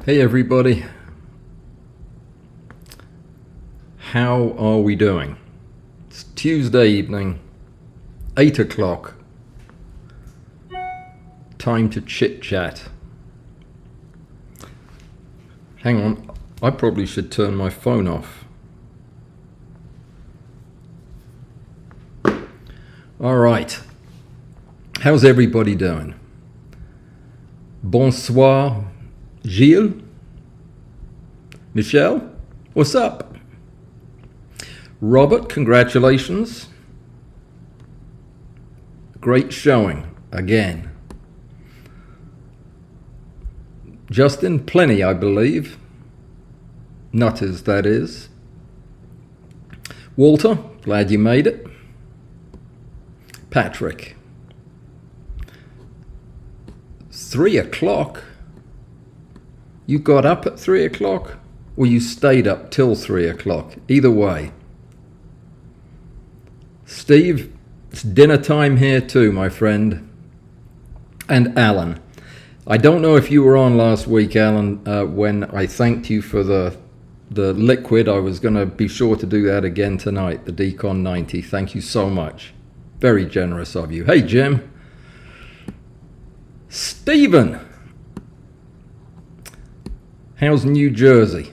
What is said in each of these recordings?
Hey everybody, how are we doing? It's Tuesday evening, 8 o'clock, time to chit chat. Hang on, I probably should turn my phone off. All right, how's everybody doing? Bonsoir, Gilles? Michelle? What's up? Robert, congratulations. Great showing, again. Justin, plenty, I believe. Nutters, that is. Walter, glad you made it. Patrick. 3 o'clock? You got up at 3 o'clock? Or you stayed up till 3 o'clock? Either way. Steve, it's dinner time here too, my friend. And Allan. I don't know if you were on last week, Allan, when I thanked you for the liquid. I was going to be sure to do that again tonight, the Decon 90. Thank you so much. Very generous of you. Hey, Jim. Stephen. How's New Jersey?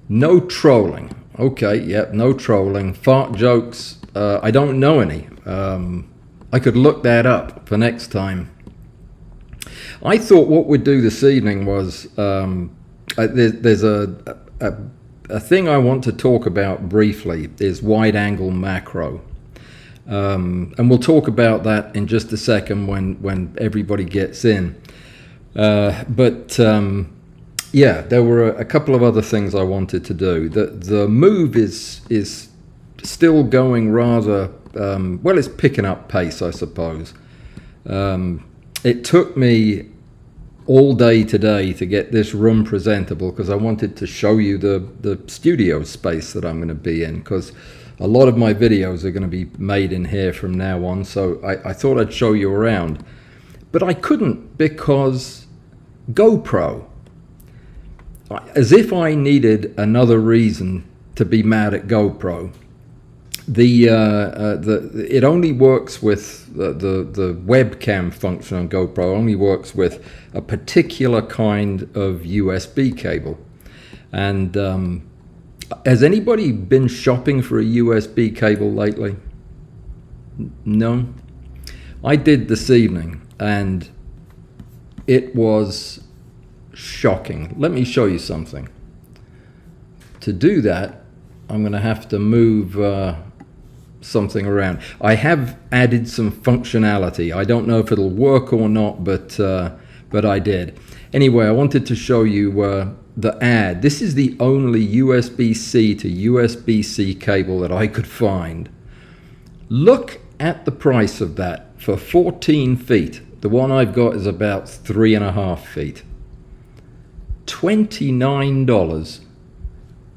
No trolling. Okay, yep, no trolling. Fart jokes, I don't know any. I could look that up for next time. I thought what we'd do this evening was, there's a thing I want to talk about briefly, is wide-angle macro. And we'll talk about that in just a second when everybody gets in. Yeah, there were a couple of other things I wanted to do. The move is still going rather, well, it's picking up pace, I suppose. It took me all day today to get this room presentable because I wanted to show you the studio space that I'm going to be in, because a lot of my videos are going to be made in here from now on, so I thought I'd show you around. But I couldn't because GoPro. As if I needed another reason to be mad at GoPro. It only works with the webcam function on GoPro only works with a particular kind of USB cable. And has anybody been shopping for a USB cable lately? No? I did this evening, and it was shocking. Let me show you something. To do that, I'm going to have to move something around. I have added some functionality. I don't know if it'll work or not, but I did. Anyway, I wanted to show you the ad. This is the only USB-C to USB-C cable that I could find. Look at the price of that for 14 feet. The one I've got is about 3.5 feet. $29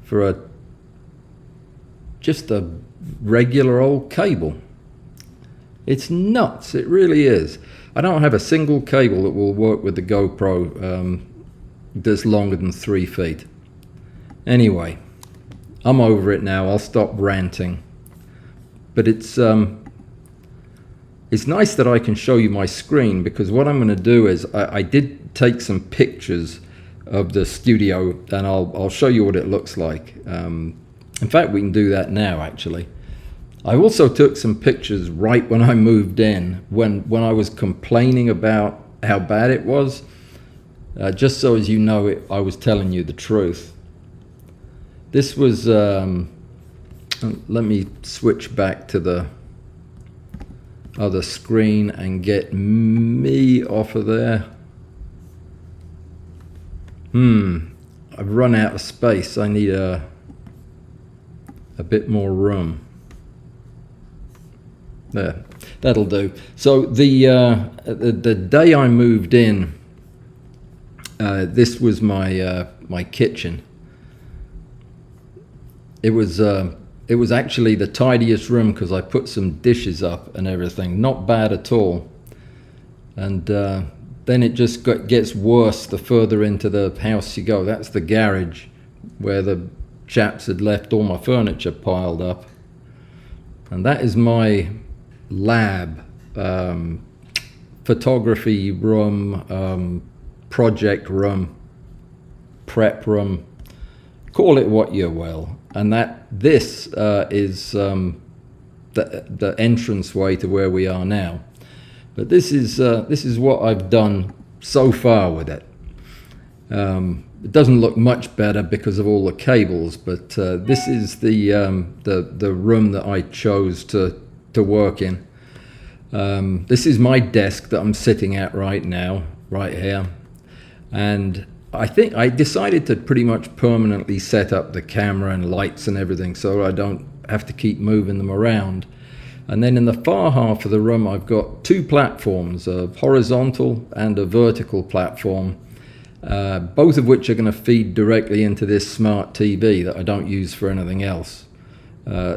for just a regular old cable. It's nuts. It really is. I don't have a single cable that will work with the GoPro that's longer than 3 feet. Anyway, I'm over it now. I'll stop ranting. But it's nice that I can show you my screen, because what I'm going to do is I did take some pictures of the studio, and I'll show you what it looks like. In fact, we can do that now, actually. I also took some pictures right when I moved in, when I was complaining about how bad it was, just so as you know, I was telling you the truth. This was, let me switch back to the other screen and get me off of there. I've run out of space. I need a bit more room. There, that'll do. So the day I moved in, this was my kitchen. It was actually the tidiest room because I put some dishes up and everything. Not bad at all. And then it just gets worse the further into the house you go. That's the garage where the chaps had left all my furniture piled up. And that is my lab, photography room, project room, prep room, call it what you will. And this is the entranceway to where we are now. But this is what I've done so far with it. It doesn't look much better because of all the cables, but this is the room that I chose to work in. This is my desk that I'm sitting at right now, right here. And I think I decided to pretty much permanently set up the camera and lights and everything so I don't have to keep moving them around. And then in the far half of the room, I've got two platforms, a horizontal and a vertical platform, both of which are going to feed directly into this smart TV that I don't use for anything else.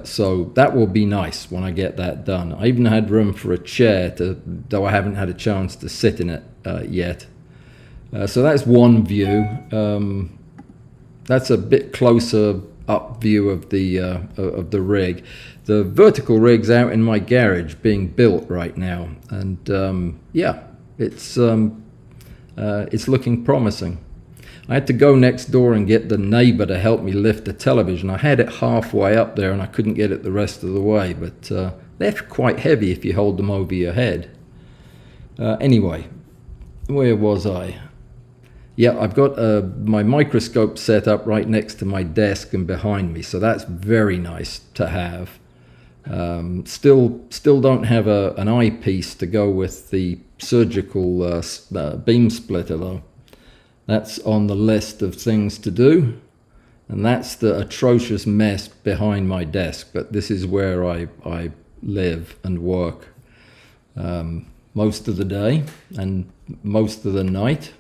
So that will be nice when I get that done. I even had room for a chair, though I haven't had a chance to sit in it yet. So that's one view. That's a bit closer up view of the rig. The vertical rig's out in my garage being built right now, and yeah, it's looking promising. I had to go next door and get the neighbor to help me lift the television. I had it halfway up there and I couldn't get it the rest of the way, but they're quite heavy if you hold them over your head. Anyway, where was I? Yeah, I've got my microscope set up right next to my desk and behind me, so that's very nice to have. Still don't have an eyepiece to go with the surgical beam splitter though. That's on the list of things to do, and that's the atrocious mess behind my desk, but this is where I live and work most of the day and most of the night.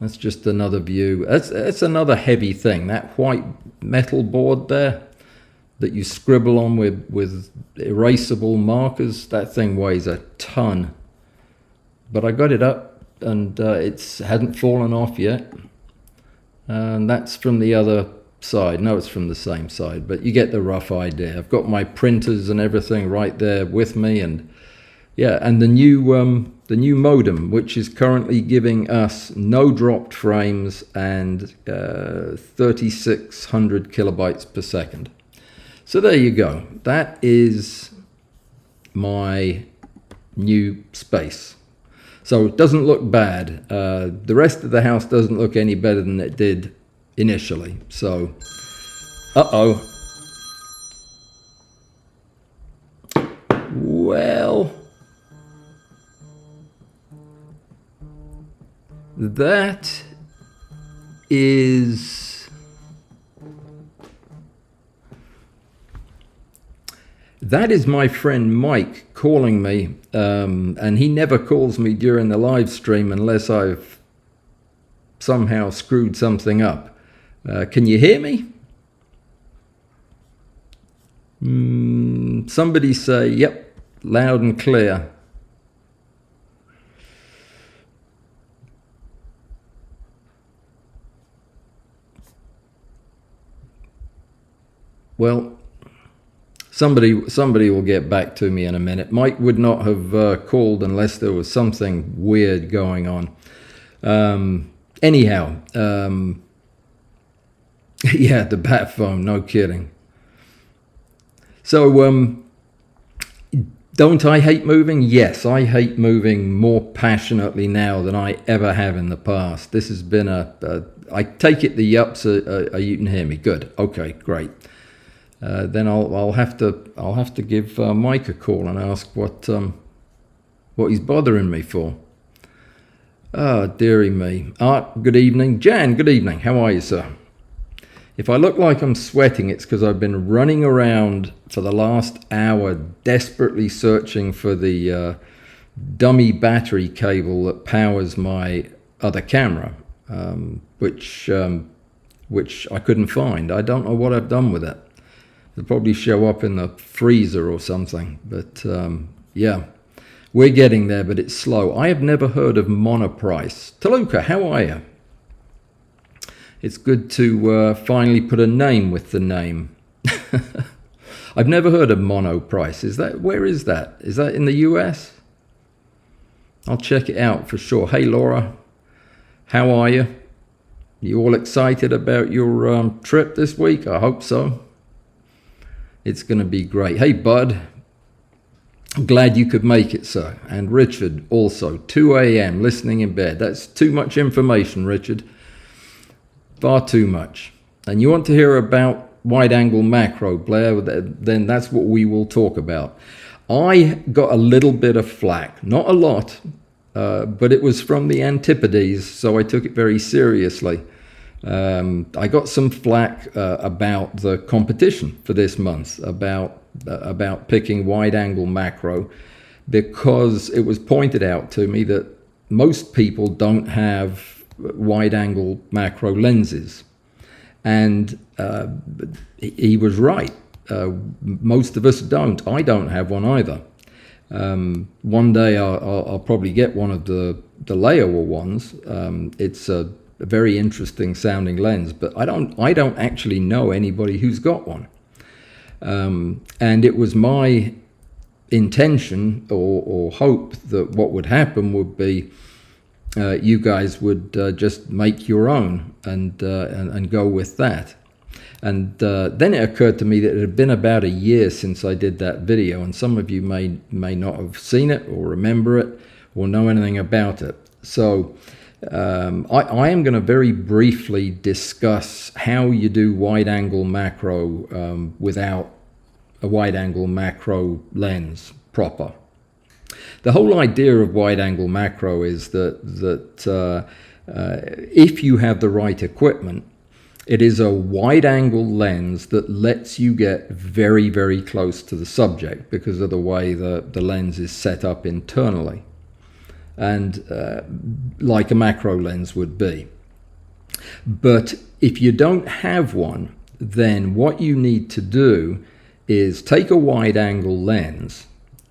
That's just another view. That's another heavy thing, that white metal board there that you scribble on with erasable markers. That thing weighs a ton. But I got it up and it hadn't fallen off yet. And that's from the other side. No, it's from the same side, but you get the rough idea. I've got my printers and everything right there with me, and yeah, and the new modem, which is currently giving us no dropped frames and 3,600 kilobytes per second. So there you go. That is my new space. So it doesn't look bad. The rest of the house doesn't look any better than it did initially. So, uh-oh. Well, that is my friend Mike calling me, and he never calls me during the live stream unless I've somehow screwed something up. Can you hear me? Somebody say, yep, loud and clear. Well, somebody will get back to me in a minute. Mike would not have called unless there was something weird going on. Anyhow, yeah, the bat phone, no kidding. So, don't I hate moving? Yes, I hate moving more passionately now than I ever have in the past. This has been I take it the yups you can hear me. Good. Okay, great. Then I'll have to give Mike a call and ask what he's bothering me for. Ah, dearie me. Art, good evening. Jan, good evening. How are you, sir? If I look like I'm sweating, it's because I've been running around for the last hour desperately searching for the dummy battery cable that powers my other camera, which I couldn't find. I don't know what I've done with it. It'll probably show up in the freezer or something, but yeah. We're getting there, but it's slow. I have never heard of monoprice. Taluka, how are you? It's good to finally put a name with the name. I've never heard of monoprice. Where is that? Is that in the US? I'll check it out for sure. Hey Laura, how are you? You all excited about your trip this week? I hope so. It's going to be great. Hey Bud, I'm glad you could make it, sir. And Richard also, 2 a.m. listening in bed. That's too much information, Richard. Far too much. And you want to hear about wide-angle macro, Blair, then that's what we will talk about. I got a little bit of flack, not a lot, but it was from the Antipodes, so I took it very seriously. I got some flack about the competition for this month, about picking wide-angle macro, because it was pointed out to me that most people don't have wide-angle macro lenses. And he was right. Most of us don't. I don't have one either. One day I'll probably get one of the layover ones. It's a very interesting sounding lens, but I don't actually know anybody who's got one. And it was my intention or hope that what would happen would be you guys would just make your own and go with that. And then it occurred to me that it had been about a year since I did that video, and some of you may not have seen it or remember it or know anything about it. So I am going to very briefly discuss how you do wide-angle macro without a wide-angle macro lens proper. The whole idea of wide-angle macro is that if you have the right equipment, it is a wide-angle lens that lets you get very, very close to the subject because of the way the lens is set up internally, and like a macro lens would be. But if you don't have one, then what you need to do is take a wide-angle lens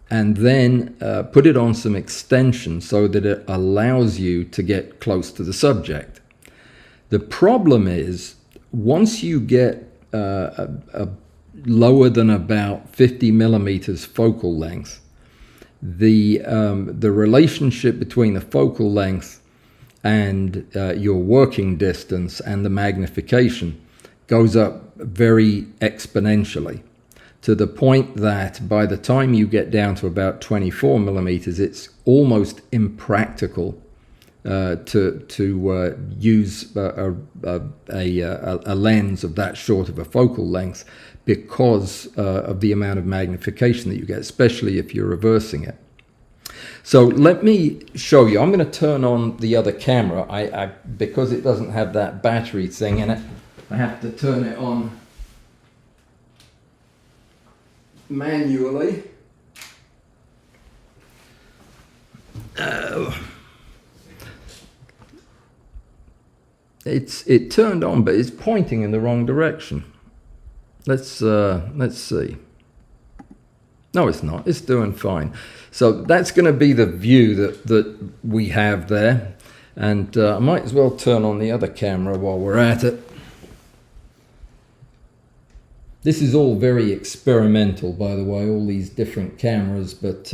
and then put it on some extension so that it allows you to get close to the subject. The problem is, once you get a lower than about 50 millimeters focal length, the relationship between the focal length and your working distance and the magnification goes up very exponentially, to the point that by the time you get down to about 24 millimeters, it's almost impractical to use a lens of that short of a focal length because of the amount of magnification that you get, especially if you're reversing it. So let me show you. I'm going to turn on the other camera. Because it doesn't have that battery thing in it, I have to turn it on manually. It turned on, but it's pointing in the wrong direction. Let's see. No, it's not. It's doing fine. So that's going to be the view that we have there. And I might as well turn on the other camera while we're at it. This is all very experimental, by the way, all these different cameras, but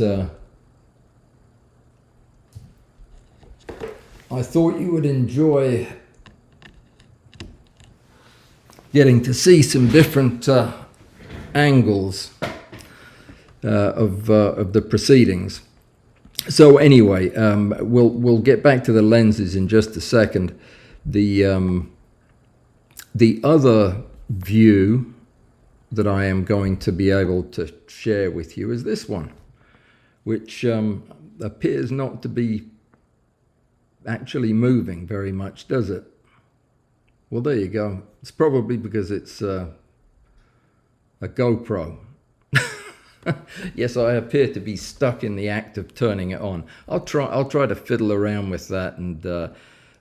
I thought you would enjoy getting to see some different angles of the proceedings. So anyway, we'll get back to the lenses in just a second. The other view that I am going to be able to share with you is this one, which appears not to be actually moving very much, does it? Well, there you go. It's probably because it's a GoPro. Yes, I appear to be stuck in the act of turning it on. I'll try to fiddle around with that, and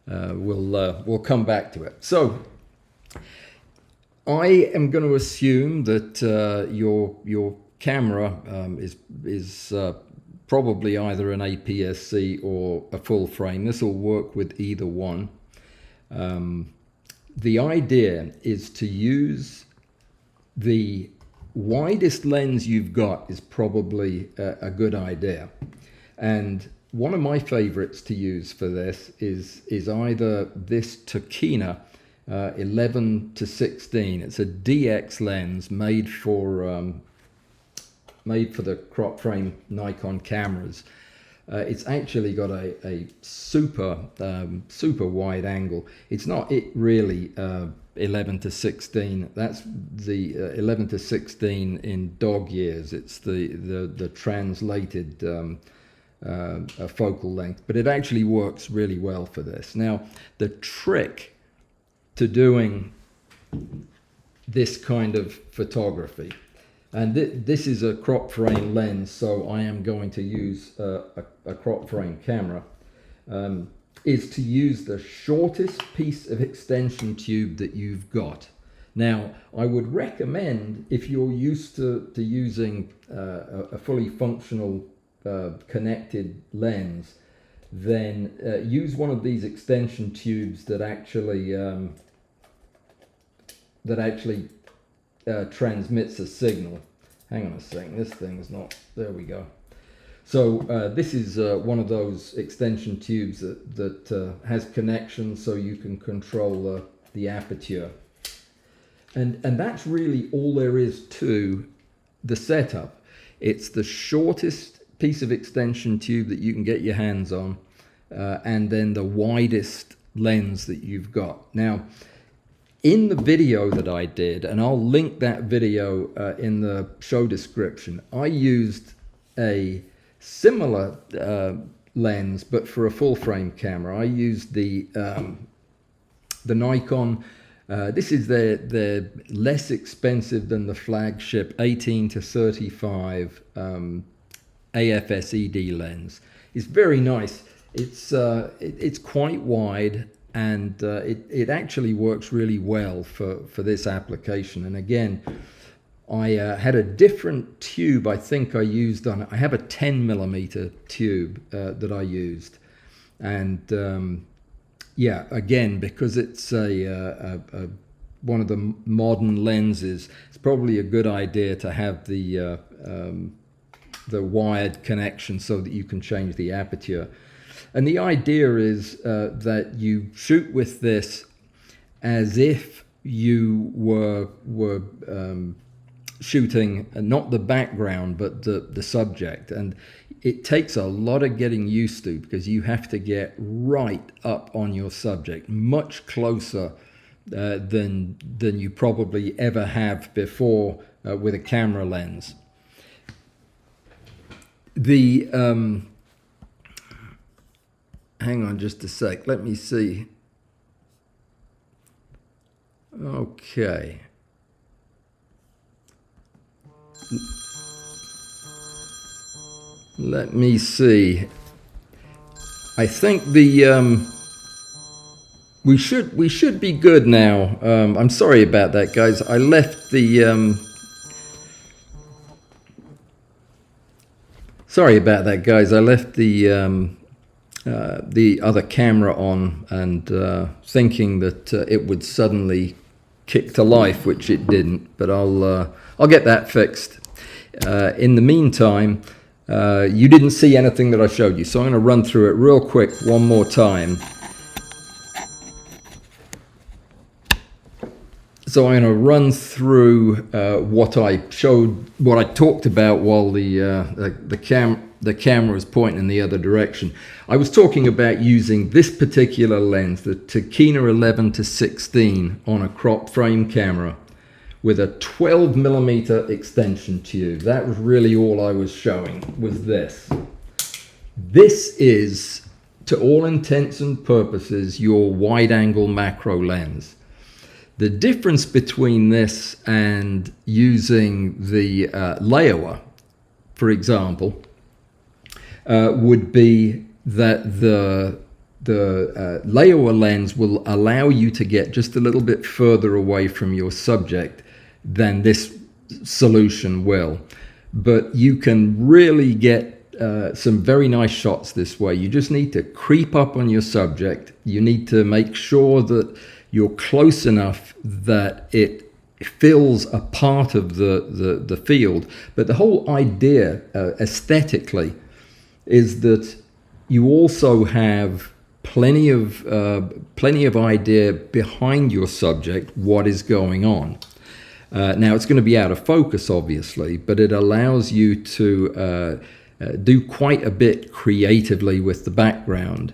we'll come back to it. So I am going to assume that your camera is probably either an APS-C or a full frame. This will work with either one. The idea is to use the widest lens you've got is probably a good idea. And one of my favorites to use for this is either this Tokina 11-16. It's a DX lens made for the crop frame Nikon cameras. It's actually got a super wide angle. It's not really 11-16. That's the 11-16 in dog years. It's the translated focal length, but it actually works really well for this. Now, the trick to doing this kind of photography, and this is a crop frame lens, so I am going to use a crop frame camera, is to use the shortest piece of extension tube that you've got. Now, I would recommend, if you're used to using a fully functional connected lens, then use one of these extension tubes that actually transmits a signal. Hang on a second, this thing's not, there we go. So this is one of those extension tubes that has connections so you can control the aperture. And that's really all there is to the setup. It's the shortest piece of extension tube that you can get your hands on, and then the widest lens that you've got. Now, in the video that I did, and I'll link that video in the show description, I used a similar lens, but for a full frame camera. I used the Nikon. This is their less expensive than the flagship 18-35 AFS-ED lens. It's very nice. It's quite wide, and it actually works really well for this application. And again, I had a different tube I think I used on it. I have a 10mm tube that I used, and yeah, again, because it's one of the modern lenses, it's probably a good idea to have the wired connection so that you can change the aperture. And the idea is that you shoot with this as if you were shooting not the background but the subject, and it takes a lot of getting used to, because you have to get right up on your subject, much closer than you probably ever have before with a camera lens. The hang on just a sec, let me see. Okay. Let me see. I think the we should be good now. I'm sorry about that, guys. I left the sorry about that, guys. I left the other camera on, and thinking that it would suddenly kick to life, which it didn't. But I'll get that fixed. In the meantime, you didn't see anything that I showed you, so I'm going to run through it real quick one more time. So I'm going to run through what I talked about while the camera was pointing in the other direction. I was talking about using this particular lens, the Tokina 11-16, on a crop frame camera with a 12mm extension tube. That was really all I was showing, was this. This is, to all intents and purposes, your wide-angle macro lens. The difference between this and using the Laowa, for example, would be that the Laowa lens will allow you to get just a little bit further away from your subject than this solution will. But you can really get some very nice shots this way. You just need to creep up on your subject. You need to make sure that you're close enough that it fills a part of the field. But the whole idea aesthetically is that you also have plenty of idea behind your subject what is going on. Now it's going to be out of focus obviously, but it allows you to do quite a bit creatively with the background.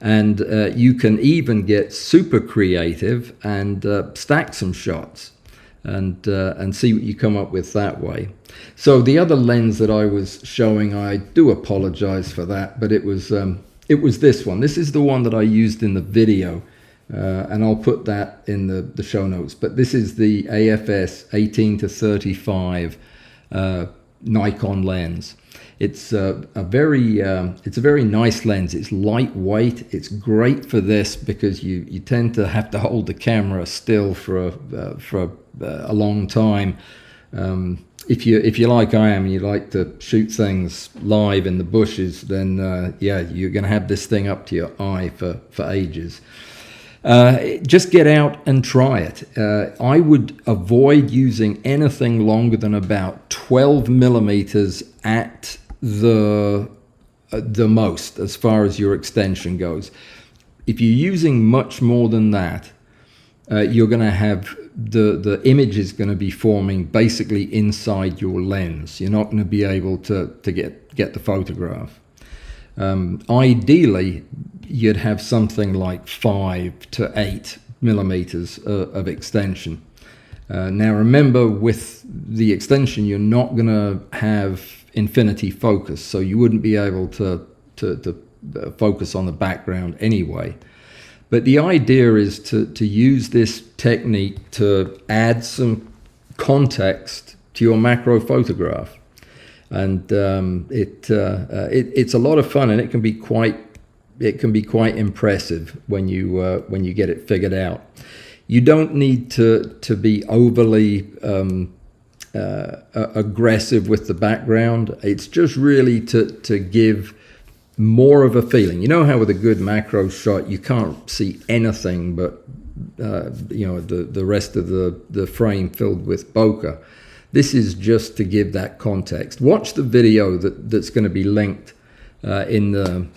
And you can even get super creative and stack some shots and see what you come up with that way. So the other lens that I was showing, I do apologize for that, but it was this one. This is the one that I used in the video, and I'll put that in the show notes. But this is the AFS 18-35 Nikon lens. It's a very nice lens. It's lightweight. It's great for this because you tend to have to hold the camera still for a long time. If you're like I am and you like to shoot things live in the bushes, then yeah, you're going to have this thing up to your eye for ages. Just get out and try it. I would avoid using anything longer than about 12 millimeters at the most as far as your extension goes. If you're using much more than that, you're going to have the image is going to be forming basically inside your lens. You're not going to be able to get the photograph. Ideally, you'd have something like 5 to 8 millimeters of extension. Now remember, with the extension, you're not going to have infinity focus, so you wouldn't be able to focus on the background anyway. But the idea is to use this technique to add some context to your macro photograph, and it's a lot of fun, and it can be quite impressive when you get it figured out. You don't need to be overly aggressive with the background. It's just really to give more of a feeling. You know how with a good macro shot you can't see anything but the rest of the frame filled with bokeh. This is just to give that context. Watch the video that's going to be linked in the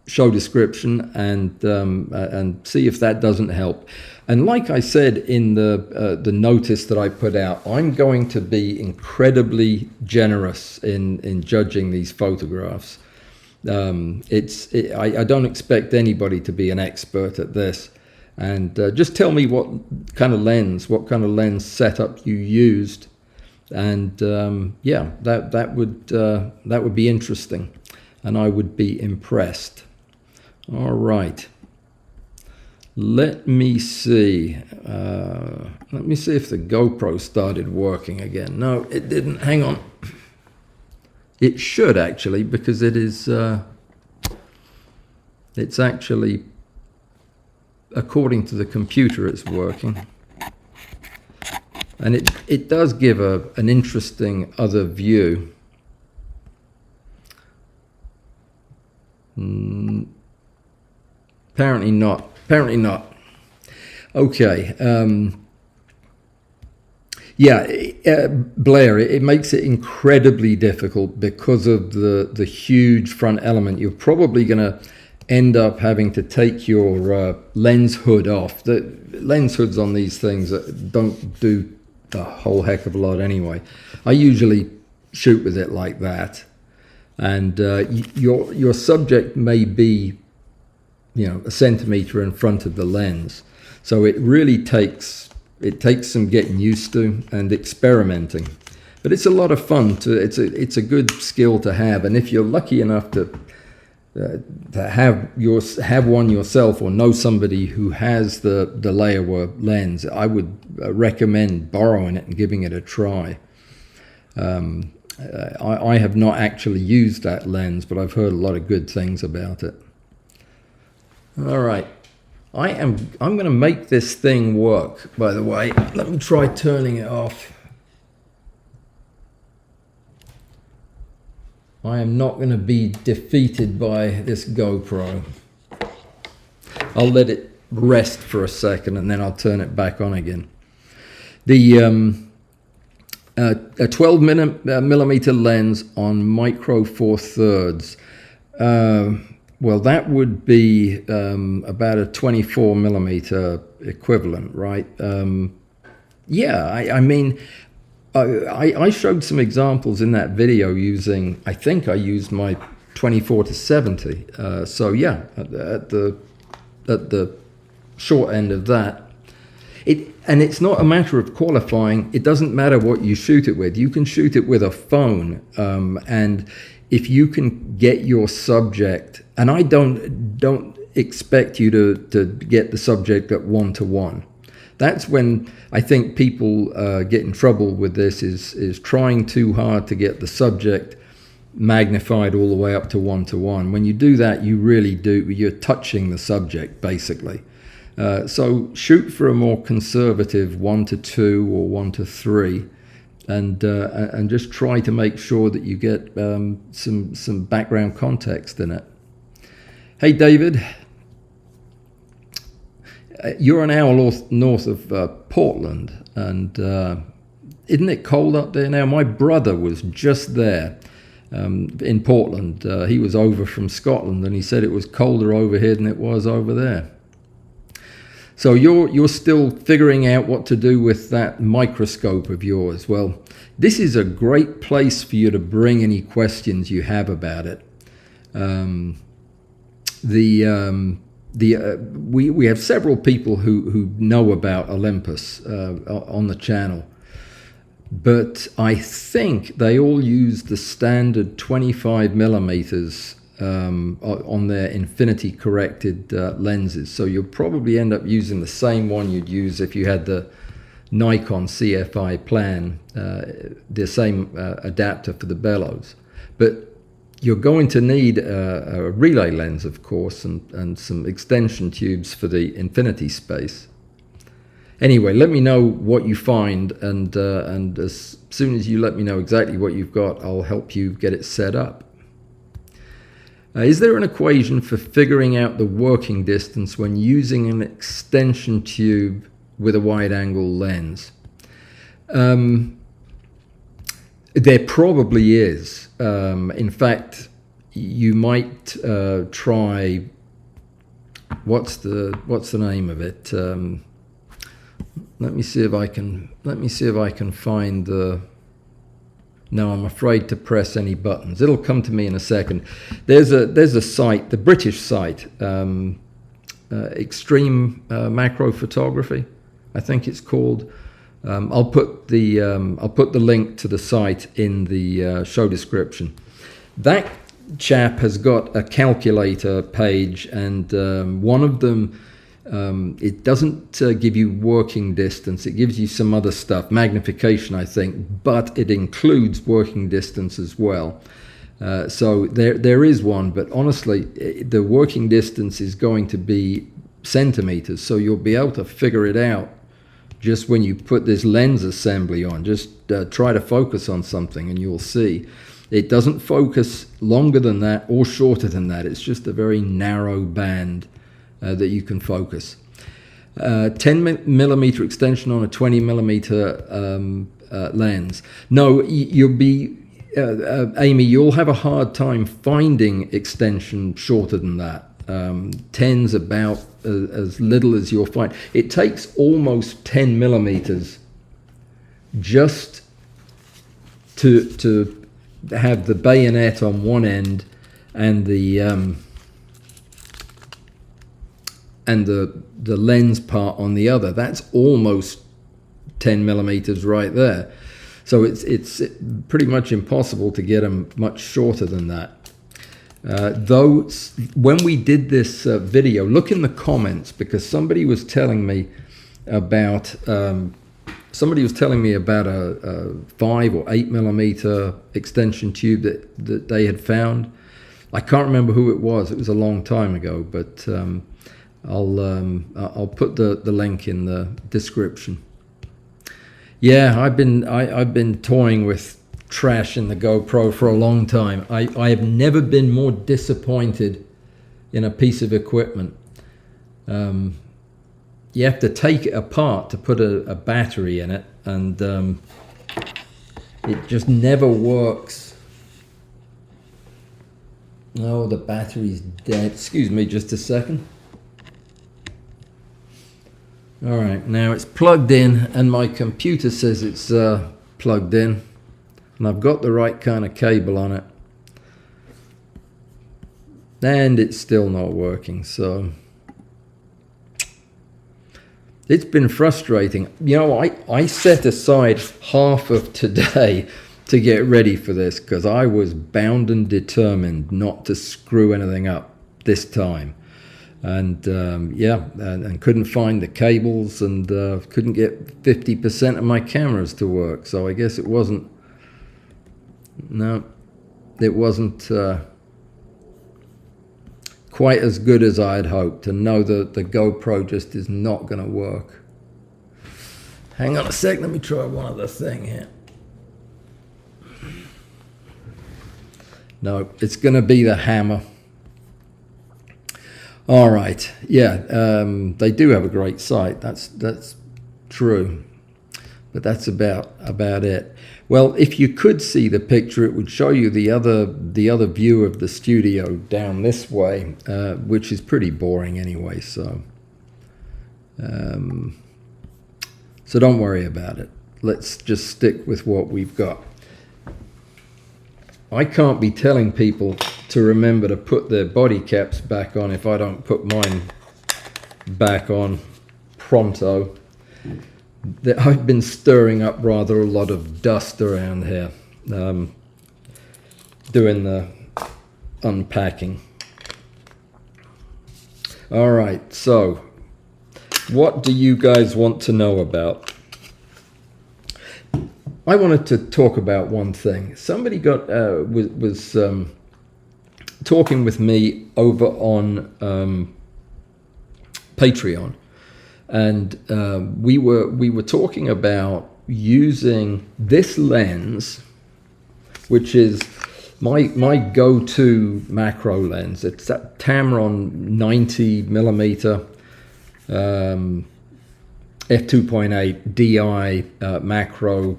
show description and see if that doesn't help. And like I said in the notice that I put out, I'm going to be incredibly generous in judging these photographs. I don't expect anybody to be an expert at this, and just tell me what kind of lens setup you used, and yeah, that would be interesting, and I would be impressed. All right. Let me see if the GoPro started working again. No, it didn't. Hang on. It should actually, because it is. It's actually, according to the computer, it's working, and it does give an interesting other view. Apparently not. Apparently not. Okay. Yeah, Blair, it makes it incredibly difficult because of the huge front element. You're probably going to end up having to take your lens hood off. The lens hoods on these things don't do a whole heck of a lot anyway. I usually shoot with it like that. And your subject may be, a centimeter in front of the lens. So it really takes some getting used to and experimenting. But it's a lot of fun. It's a good skill to have. And if you're lucky enough to have one yourself, or know somebody who has the Leia lens, I would recommend borrowing it and giving it a try. I have not actually used that lens, but I've heard a lot of good things about it. All right, I'm going to make this thing work, by the way. Let me try turning it off. I am not going to be defeated by this GoPro. I'll let it rest for a second and then I'll turn it back on again. The a 12 millimeter lens on micro 4/3. Well, that would be about a 24 millimeter equivalent, right? Yeah, I mean, I showed some examples in that video using, I think I used my 24 to 70. So yeah, at the short end of that. And it's not a matter of qualifying. It doesn't matter what you shoot it with. You can shoot it with a phone, and if you can get your subject, and I don't expect you to get the subject at 1:1. That's when I think people get in trouble with this, is trying too hard to get the subject magnified all the way up to 1:1. When you do that, you're touching the subject basically. So shoot for a more conservative 1:2 or 1:3, and just try to make sure that you get some background context in it. Hey David, you're an hour north of Portland, and isn't it cold up there now? My brother was just there in Portland. He was over from Scotland, and he said it was colder over here than it was over there. So you're still figuring out what to do with that microscope of yours. Well, this is a great place for you to bring any questions you have about it. We have several people who know about Olympus on the channel, but I think they all use the standard 25 millimeters on their infinity corrected lenses. So you'll probably end up using the same one you'd use if you had the Nikon CFI plan, the same adapter for the bellows. But you're going to need a relay lens, of course, and some extension tubes for the infinity space. Anyway, let me know what you find, and as soon as you let me know exactly what you've got, I'll help you get it set up. Is there an equation for figuring out the working distance when using an extension tube with a wide-angle lens? There probably is. In fact, you might try. What's the name of it? Let me see if I can find the. No, I'm afraid to press any buttons. It'll come to me in a second. There's a site, the British site, Extreme Macro Photography, I think it's called. I'll put the link to the site in the show description. That chap has got a calculator page, and one of them, it doesn't give you working distance. It gives you some other stuff, magnification, I think, but it includes working distance as well. So there is one, but honestly, the working distance is going to be centimeters, so you'll be able to figure it out just when you put this lens assembly on. Just try to focus on something and you'll see. It doesn't focus longer than that or shorter than that. It's just a very narrow band that you can focus. 10 millimeter extension on a 20 millimeter lens. No, you'll be, Amy, you'll have a hard time finding extension shorter than that. 10's about as little as you'll find. It takes almost 10 millimeters just to have the bayonet on one end and the lens part on the other. That's almost 10 millimeters right there. So it's pretty much impossible to get them much shorter than that. Though when we did this video, look in the comments, because somebody was telling me about a 5 or 8 millimeter extension tube that they had found. I can't remember who it was. It was a long time ago, but I'll put the link in the description. Yeah, I've been toying with trashing the GoPro for a long time. I have never been more disappointed in a piece of equipment. You have to take it apart to put a battery in it, and it just never works. Oh, the battery's dead. Excuse me just a second. All right, now it's plugged in, and my computer says it's plugged in, and I've got the right kind of cable on it, and it's still not working. So it's been frustrating. You know, I set aside half of today to get ready for this because I was bound and determined not to screw anything up this time. And yeah, and couldn't find the cables, and couldn't get 50% of my cameras to work. So I guess it wasn't, no, it wasn't quite as good as I had hoped. And know that the GoPro just is not going to work. Hang on a sec, let me try one other thing here. No, it's going to be the hammer. All right, yeah, they do have a great site. That's true, but that's about it. Well, if you could see the picture, it would show you the other view of the studio down this way, which is pretty boring anyway. So, so don't worry about it. Let's just stick with what we've got. I can't be telling people to remember to put their body caps back on if I don't put mine back on pronto. I've been stirring up rather a lot of dust around here, doing the unpacking. All right, so what do you guys want to know about? I wanted to talk about one thing. Somebody was talking with me over on Patreon, and we were talking about using this lens, which is my go-to macro lens. It's that Tamron 90mm f2.8 DI macro.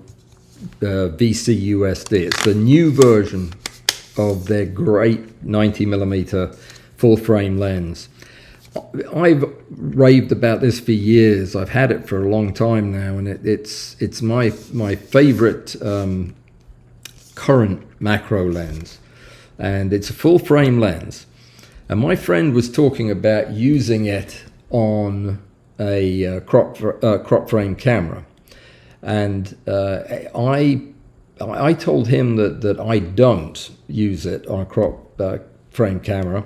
VCUSD. It's the new version of their great 90mm full frame lens. I've raved about this for years. I've had it for a long time now, and it's my favorite current macro lens, and it's a full frame lens. And my friend was talking about using it on a crop frame camera. And I told him that I don't use it on a crop frame camera.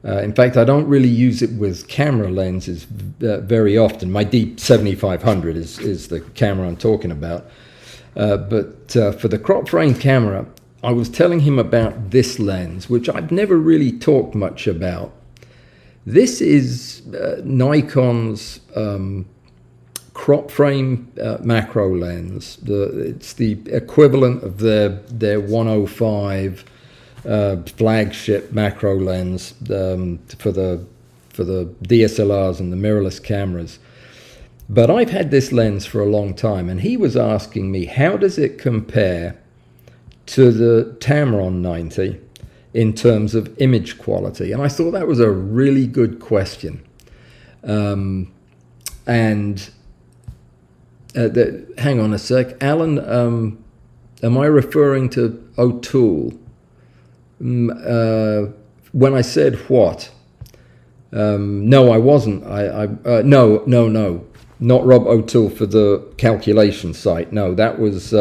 In fact, I don't really use it with camera lenses very often. My Deep 7500 is the camera I'm talking about. But for the crop frame camera, I was telling him about this lens, which I've never really talked much about. This is Nikon's crop frame macro lens. It's the equivalent of their 105 flagship macro lens for the DSLRs and the mirrorless cameras. But I've had this lens for a long time, and he was asking me, how does it compare to the Tamron 90 in terms of image quality? And I thought that was a really good question. Hang on a sec, Allan, am I referring to O'Toole? When I said what? No, I wasn't. No, not Rob O'Toole for the calculation site. No, that was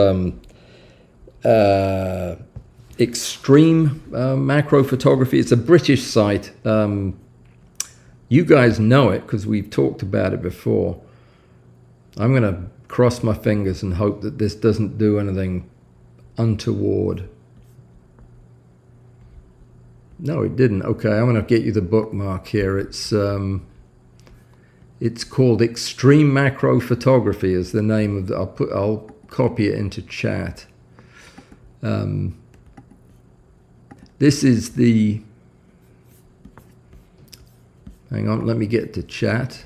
Extreme Macro Photography. It's a British site. You guys know it because we've talked about it before. I'm going to cross my fingers and hope that this doesn't do anything untoward. No, it didn't. Okay, I'm going to get you the bookmark here. It's called Extreme Macro Photography is the name of the, I'll copy it into chat. This is the, hang on, let me get to chat.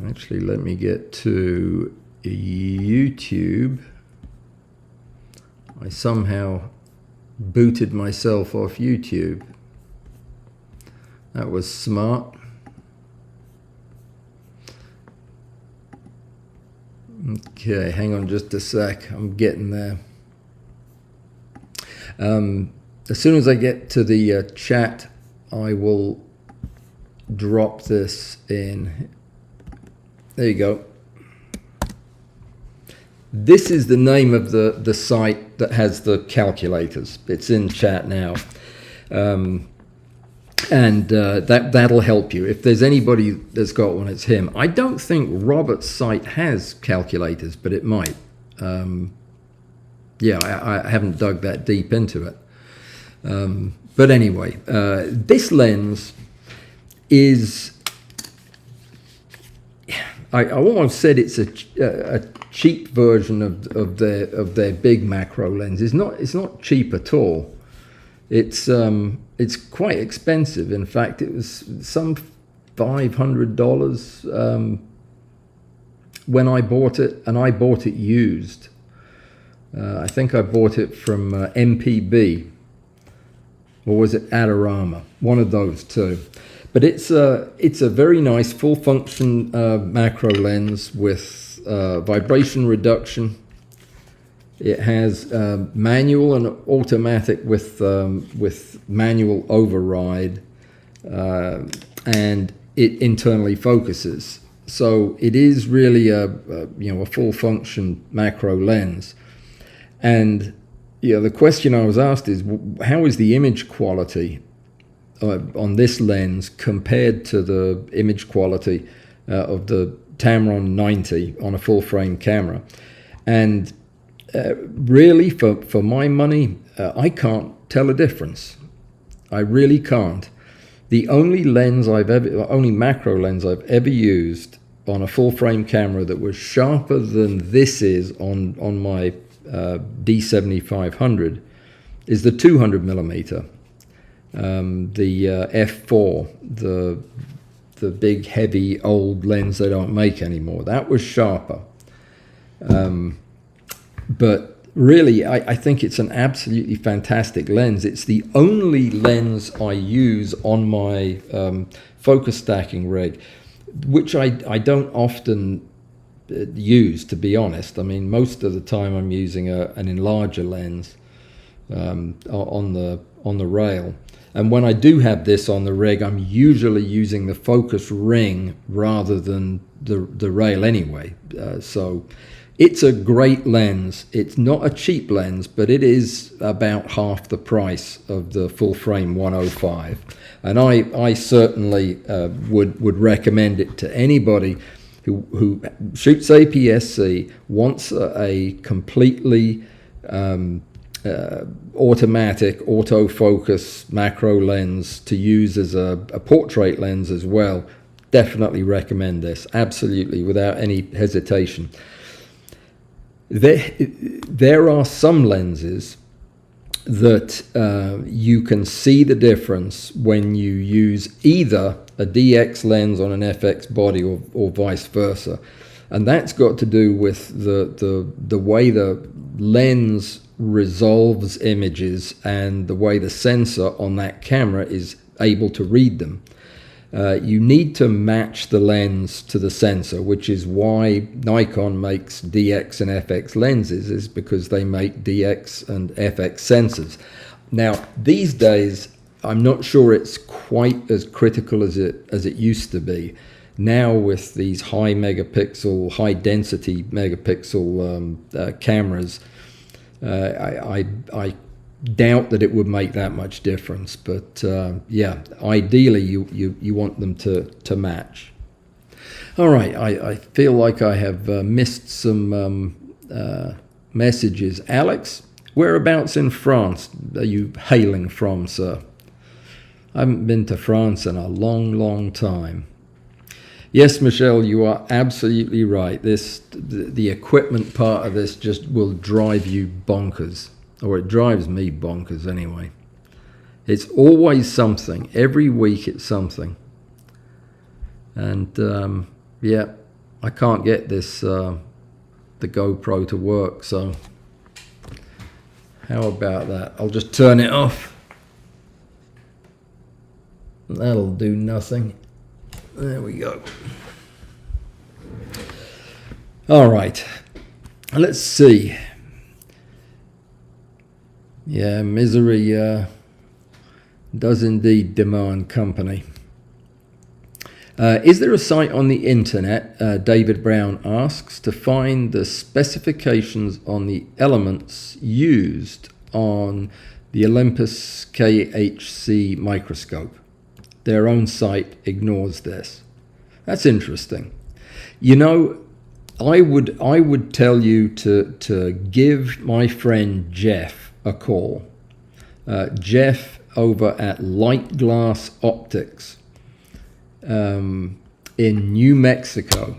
Actually, let me get to YouTube. I somehow booted myself off YouTube. That was smart. Okay, hang on just a sec. I'm getting there. As soon as I get to the chat, I will drop this in. There you go. This is the name of the site that has the calculators. It's in chat now. That'll help you. If there's anybody that's got one, it's him. I don't think Robert's site has calculators, but it might. Yeah, I haven't dug that deep into it. But anyway, this lens is, I almost said it's a cheap version of their big macro lens. It's not cheap at all. It's quite expensive. In fact, it was some $500 when I bought it, and I bought it used. I think I bought it from MPB, or was it Adorama? One of those two. But it's a very nice full function macro lens with vibration reduction. It has manual and automatic with manual override, and it internally focuses. So it is really a full function macro lens. And the question I was asked is, how is the image quality on this lens compared to the image quality of the Tamron 90 on a full frame camera? And really, for my money, I can't tell a difference. I really can't. The only macro lens I've ever used on a full frame camera that was sharper than this is on my D7500 is the 200 millimeter, the f4, the big heavy old lens they don't make anymore. That was sharper. But really, I think it's an absolutely fantastic lens. It's the only lens I use on my focus stacking rig, which I don't often use, to be honest. I mean, most of the time I'm using an enlarger lens on the rail. And when I do have this on the rig, I'm usually using the focus ring rather than the rail anyway. So it's a great lens. It's not a cheap lens, but it is about half the price of the full frame 105. And I certainly would recommend it to anybody who shoots APS-C, wants a completely automatic autofocus macro lens to use as a portrait lens as well. Definitely recommend this, absolutely, without any hesitation. There are some lenses that you can see the difference when you use either a DX lens on an FX body or vice versa, and that's got to do with the way the lens resolves images and the way the sensor on that camera is able to read them. You need to match the lens to the sensor, which is why Nikon makes DX and FX lenses, is because they make DX and FX sensors. Now, these days, I'm not sure it's quite as critical as it used to be. Now, with these high density megapixel cameras, I doubt that it would make that much difference, but yeah, ideally you want them to match. All right, I feel like I have missed some messages. Alex, whereabouts in France are you hailing from, sir? I haven't been to France in a long time. Yes, Michelle, you are absolutely right. The equipment part of this just will drive you bonkers, or it drives me bonkers anyway. It's always something. Every week it's something. And yeah, I can't get this the GoPro to work, so how about that? I'll just turn it off. That'll do nothing. There we go. All right, let's see. Yeah, misery does indeed demand company. Is there a site on the internet, David Brown asks, to find the specifications on the elements used on the Olympus KHC microscope? Their own site ignores this. That's interesting. You know, I would tell you to give my friend Jeff a call. Jeff over at Light Glass Optics in New Mexico,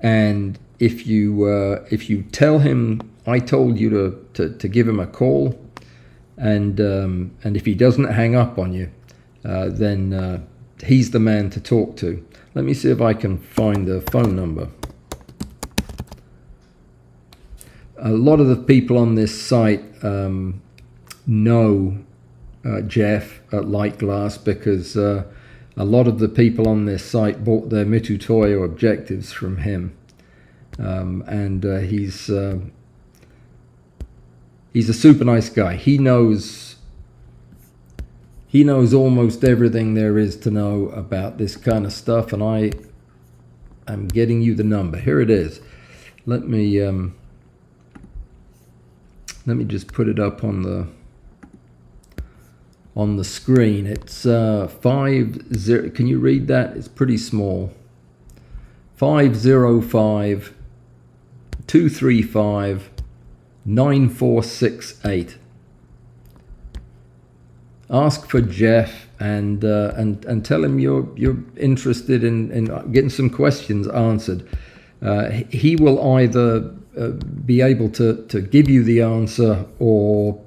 and if you tell him I told you to give him a call, and if he doesn't hang up on you, then he's the man to talk to. Let me see if I can find the phone number. A lot of the people on this site know Jeff at Light Glass, because a lot of the people on this site bought their Mitutoyo objectives from him, and he's a super nice guy. He knows almost everything there is to know about this kind of stuff, and I am getting you the number. Here it is. Let me just put it up on the screen. It's 50. Can you read that? It's pretty small. 505-235-9468. Ask for Jeff and tell him you're interested in getting some questions answered. He will either be able to give you the answer, or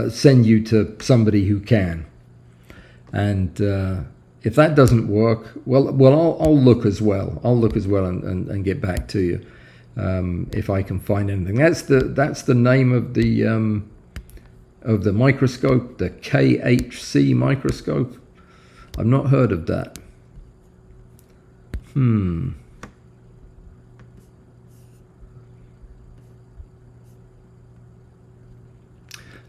send you to somebody who can. And if that doesn't work, well, I'll look as well. I'll look as well and get back to you if I can find anything. That's the name of the microscope, the KHC microscope. I've not heard of that.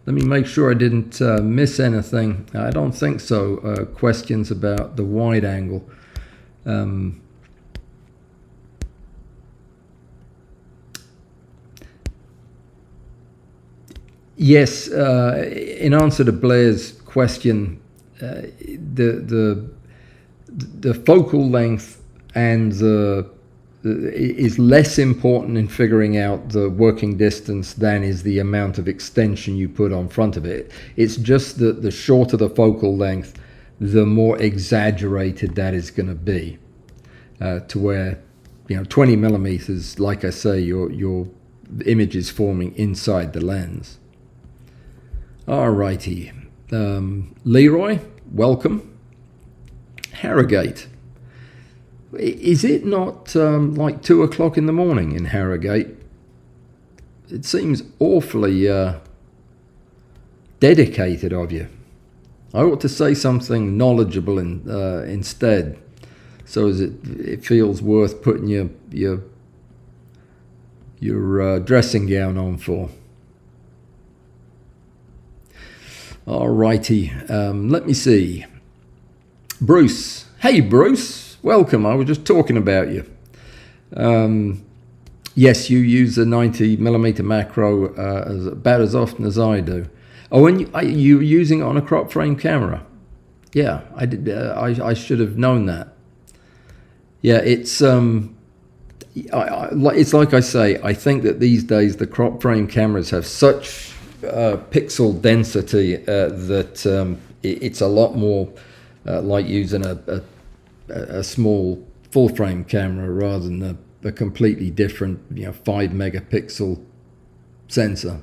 Let me make sure I didn't miss anything. I don't think so. Questions about the wide angle. Yes, in answer to Blair's question, the focal length and is less important in figuring out the working distance than is the amount of extension you put on front of it. It's just that the shorter the focal length, the more exaggerated that is going to be, to where 20 millimeters, like I say, your image is forming inside the lens. Alrighty, Leroy, welcome. Harrogate. Is it not like 2 o'clock in the morning in Harrogate? It seems awfully dedicated of you. I ought to say something knowledgeable instead, so as it feels worth putting your dressing gown on for. Alrighty, let me see. Bruce. Hey, Bruce. Welcome. I was just talking about you. Yes, you use a 90 millimeter macro about as often as I do. Oh, and you're using it on a crop frame camera. Yeah, I did. I should have known that. Yeah, it's like I say. I think that these days the crop frame cameras have such pixel density that it's a lot more like using a small full frame camera rather than a completely different 5 megapixel sensor.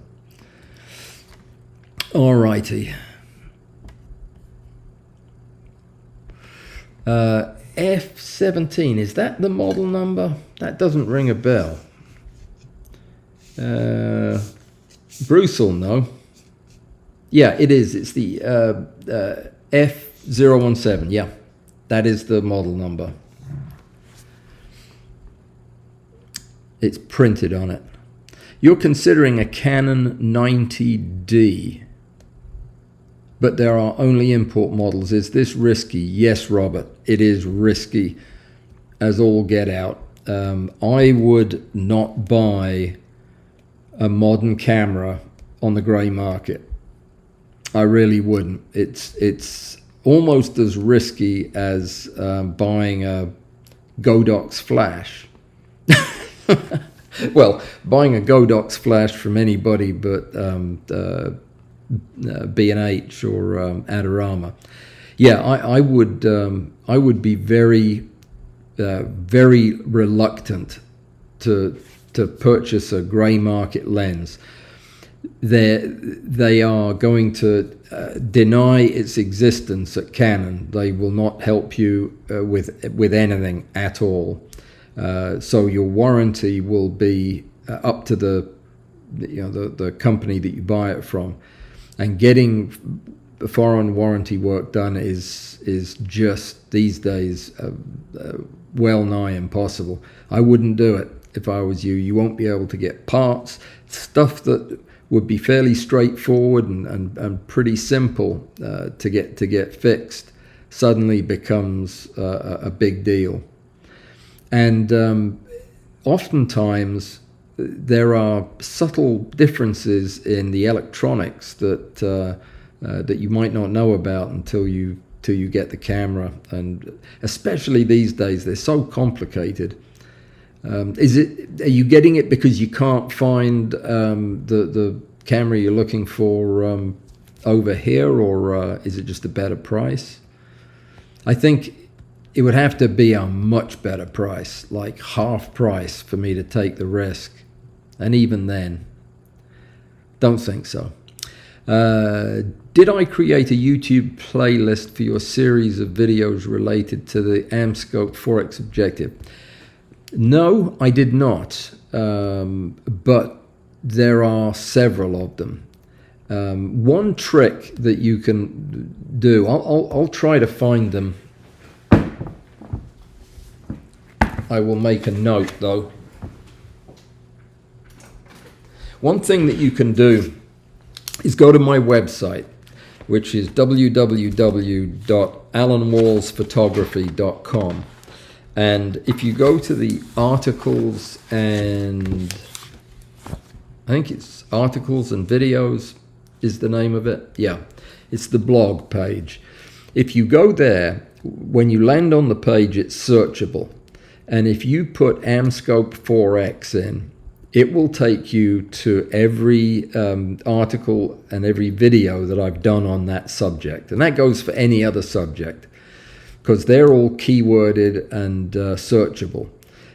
Alrighty. F17, is that the model number? That doesn't ring a bell. Bruce will know. Yeah, it is. It's the F017. Yeah, that is the model number. It's printed on it. You're considering a Canon 90D, but there are only import models. Is this risky? Yes, Robert, it is risky as all get out. I would not buy a modern camera on the grey market. I really wouldn't. It's almost as risky as buying a Godox flash. Well, buying a Godox flash from anybody but B&H or Adorama. Yeah, I would be very reluctant to purchase a grey market lens. They are going to deny its existence at Canon. They will not help you with anything at all. So your warranty will be up to the company that you buy it from, and getting foreign warranty work done is just these days well nigh impossible. I wouldn't do it if I was you. You won't be able to get parts. Stuff that would be fairly straightforward and pretty simple to get fixed suddenly becomes a big deal. And oftentimes there are subtle differences in the electronics that you might not know about until you get the camera. And especially these days, they're so complicated. Are you getting it because you can't find the camera you're looking for over here, or is it just a better price? I think it would have to be a much better price, like half price, for me to take the risk. And even then, don't think so. Did I create a YouTube playlist for your series of videos related to the Amscope 4X objective? No, I did not, but there are several of them. One trick that you can do, I'll try to find them. I will make a note though. One thing that you can do is go to my website, which is www.allanwallsphotography.com. And if you go to the articles and I think it's articles and videos is the name of it. Yeah, it's the blog page. If you go there, when you land on the page, it's searchable. And if you put Amscope 4X in, it will take you to every article and every video that I've done on that subject. And that goes for any other subject, because they're all keyworded and searchable.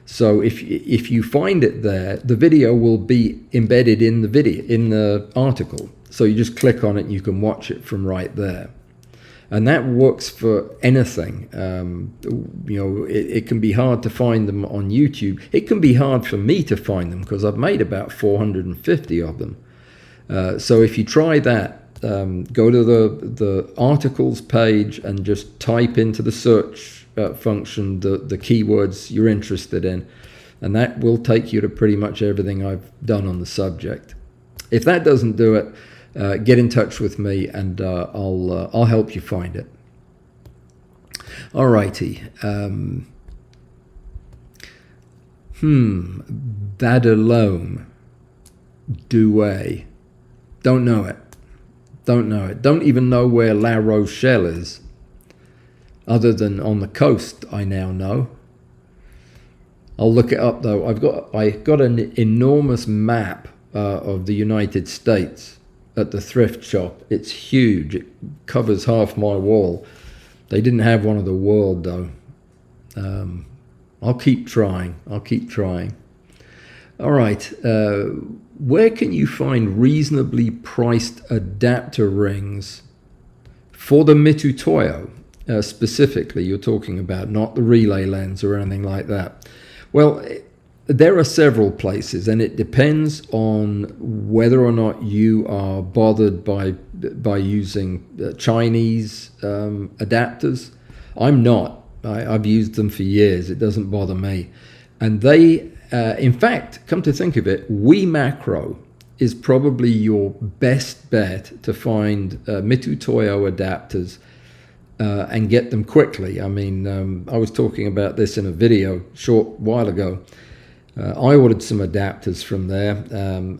So if you find it there, the video will be embedded in the article. So you just click on it and you can watch it from right there. And that works for anything. It can be hard to find them on YouTube. It can be hard for me to find them because I've made about 450 of them. So if you try that, go to the articles page and just type into the search function the keywords you're interested in, and that will take you to pretty much everything I've done on the subject. If that doesn't do it, get in touch with me and I'll help you find it. Alrighty. Badalone. Douai. Don't know it. Don't even know where La Rochelle is. Other than on the coast, I now know. I'll look it up though. I got an enormous map of the United States at the thrift shop. It's huge. It covers half my wall. They didn't have one of the world though. I'll keep trying. I'll keep trying. All right. Where can you find reasonably priced adapter rings for the Mitutoyo? Specifically, you're talking about, not the relay lens or anything like that. Well, there are several places, and it depends on whether or not you are bothered by using Chinese adapters. I'm not. I've used them for years. It doesn't bother me. And they, in fact, come to think of it, WeMacro is probably your best bet to find Mitutoyo adapters and get them quickly. I mean, I was talking about this in a video a short while ago. I ordered some adapters from there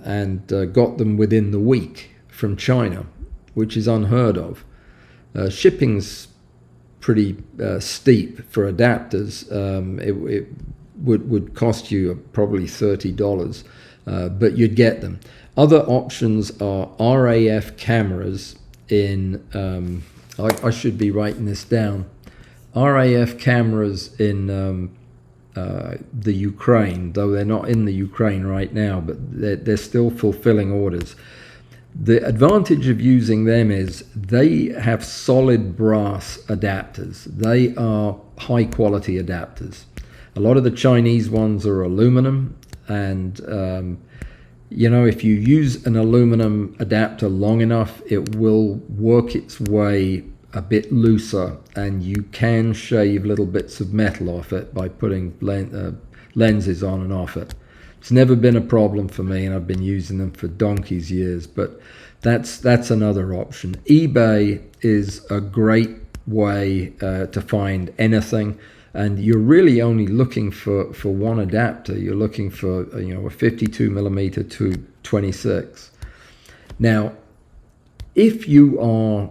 and got them within the week from China, which is unheard of. Shipping's pretty steep for adapters. It would cost you probably $30, but you'd get them. Other options are RAF cameras in, I should be writing this down, RAF cameras in the Ukraine, though they're not in the Ukraine right now, but they're still fulfilling orders. The advantage of using them is they have solid brass adapters. They are high quality adapters. A lot of the Chinese ones are aluminum, and you know, if you use an aluminum adapter long enough, it will work its way a bit looser, and you can shave little bits of metal off it by putting lenses on and off it. It's never been a problem for me, and I've been using them for donkey's years, but that's another option. eBay is a great way to find anything, and you're really only looking for one adapter. You're looking for a 52 millimeter to 26. Now, if you are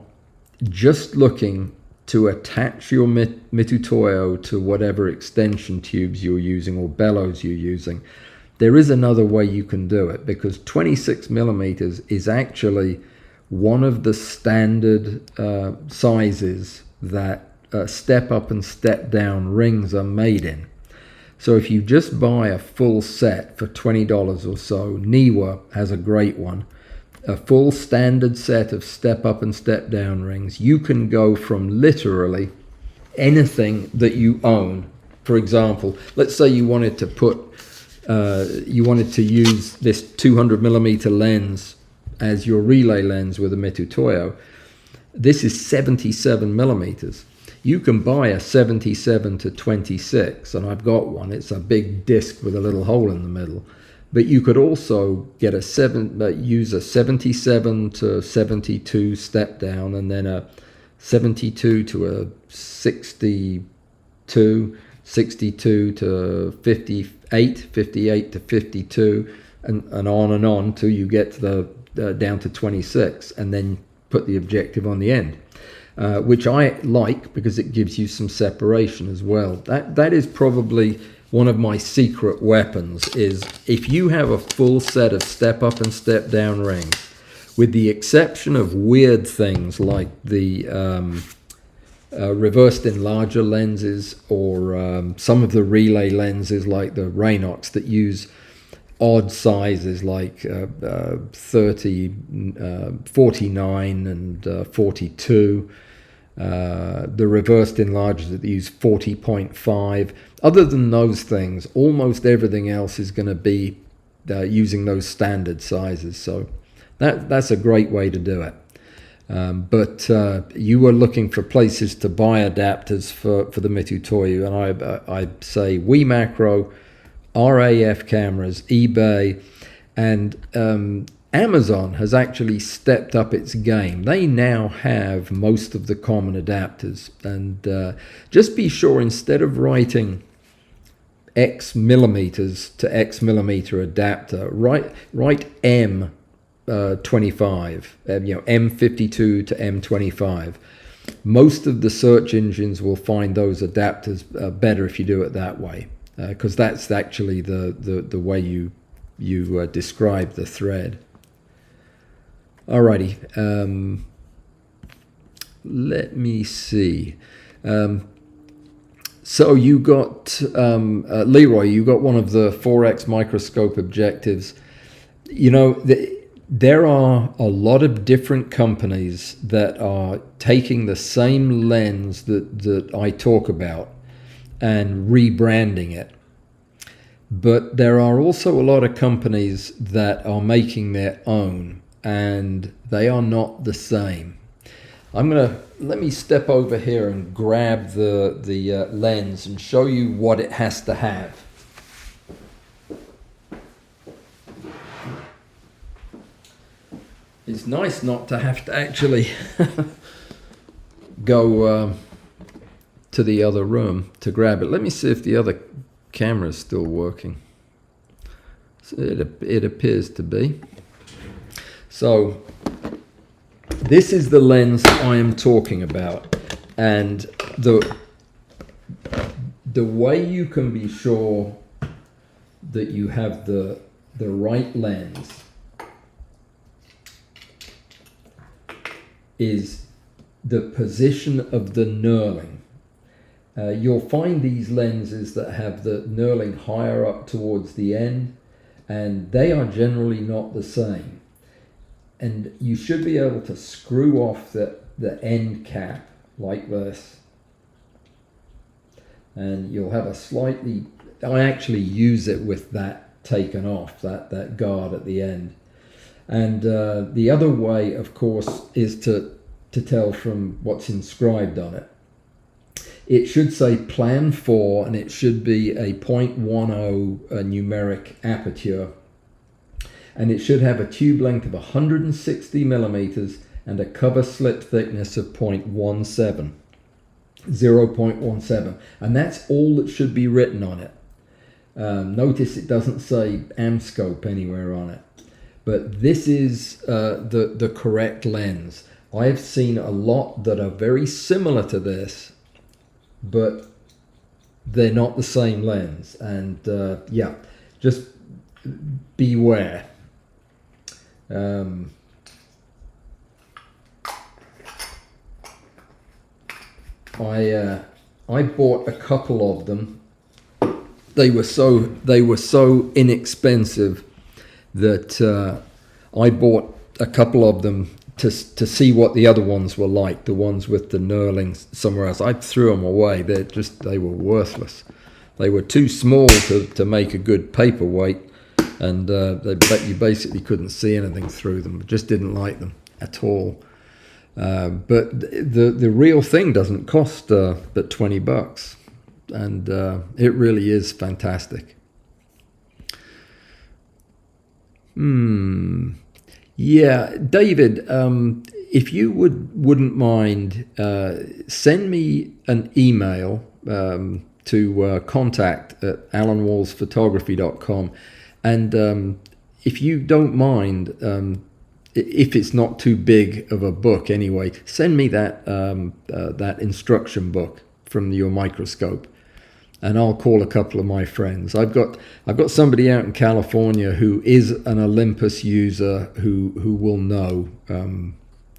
just looking to attach your Mitutoyo to whatever extension tubes you're using or bellows you're using, there is another way you can do it, because 26 millimeters is actually one of the standard sizes that step up and step down rings are made in. So if you just buy a full set for $20 or so, Niwa has a great one, a full standard set of step up and step down rings, you can go from literally anything that you own. For example, let's say you wanted to use this 200 millimeter lens as your relay lens with a Mitutoyo. This is 77 millimeters. You can buy a 77 to 26, and I've got one. It's a big disc with a little hole in the middle. But you could also get use a 77 to 72 step down, and then a 72 to a 62, 62 to 58, 58 to 52, and on till you get to the down to 26, and then put the objective on the end, which I like because it gives you some separation as well. That is probably one of my secret weapons, is if you have a full set of step up and step down rings, with the exception of weird things like the reversed enlarger lenses, or some of the relay lenses like the Raynox that use odd sizes like 30, 49 and 42. The reversed enlargers that use 40.5. Other than those things, almost everything else is going to be using those standard sizes. So that's a great way to do it. But you were looking for places to buy adapters for the Mitutoyo, and I say WeMacro, RAF cameras, eBay, and Amazon has actually stepped up its game. They now have most of the common adapters, and just be sure, instead of writing X millimeters to X millimeter adapter, write M 25, M52 to M25. Most of the search engines will find those adapters better if you do it that way, because that's actually the way you describe the thread. Alrighty, let me see. So you got, Leroy, you got one of the 4x microscope objectives. You know, there are a lot of different companies that are taking the same lens that I talk about and rebranding it. But there are also a lot of companies that are making their own, and they are not the same. Let me step over here and grab the lens and show you what it has to have. It's nice not to have to actually go to the other room to grab it. Let me see if the other camera is still working. So it appears to be. So this is the lens I am talking about, and the way you can be sure that you have the right lens is the position of the knurling. You'll find these lenses that have the knurling higher up towards the end, and they are generally not the same. And you should be able to screw off the end cap like this. And you'll have a slightly, I actually use it with that taken off, that guard at the end. And the other way, of course, is to tell from what's inscribed on it. It should say plan 4, and it should be a 0.10 numeric aperture. And it should have a tube length of 160 millimeters and a cover slip thickness of 0.17. And that's all that should be written on it. Notice it doesn't say Amscope anywhere on it. But this is the correct lens. I have seen a lot that are very similar to this, but they're not the same lens. And yeah, just beware. I bought a couple of them. They were so inexpensive that I bought a couple of them to see what the other ones were like, the ones with the knurling somewhere else. I threw them away. They were worthless. They were too small to make a good paperweight, and you basically couldn't see anything through them. I just didn't like them at all. But the real thing doesn't cost but $20, and it really is fantastic. Yeah, David, if you wouldn't mind, send me an email to contact@allanwallsphotography.com, and if you don't mind, if it's not too big of a book anyway, send me that instruction book from your microscope, and I'll call a couple of my friends. I've got somebody out in California who is an Olympus user who will know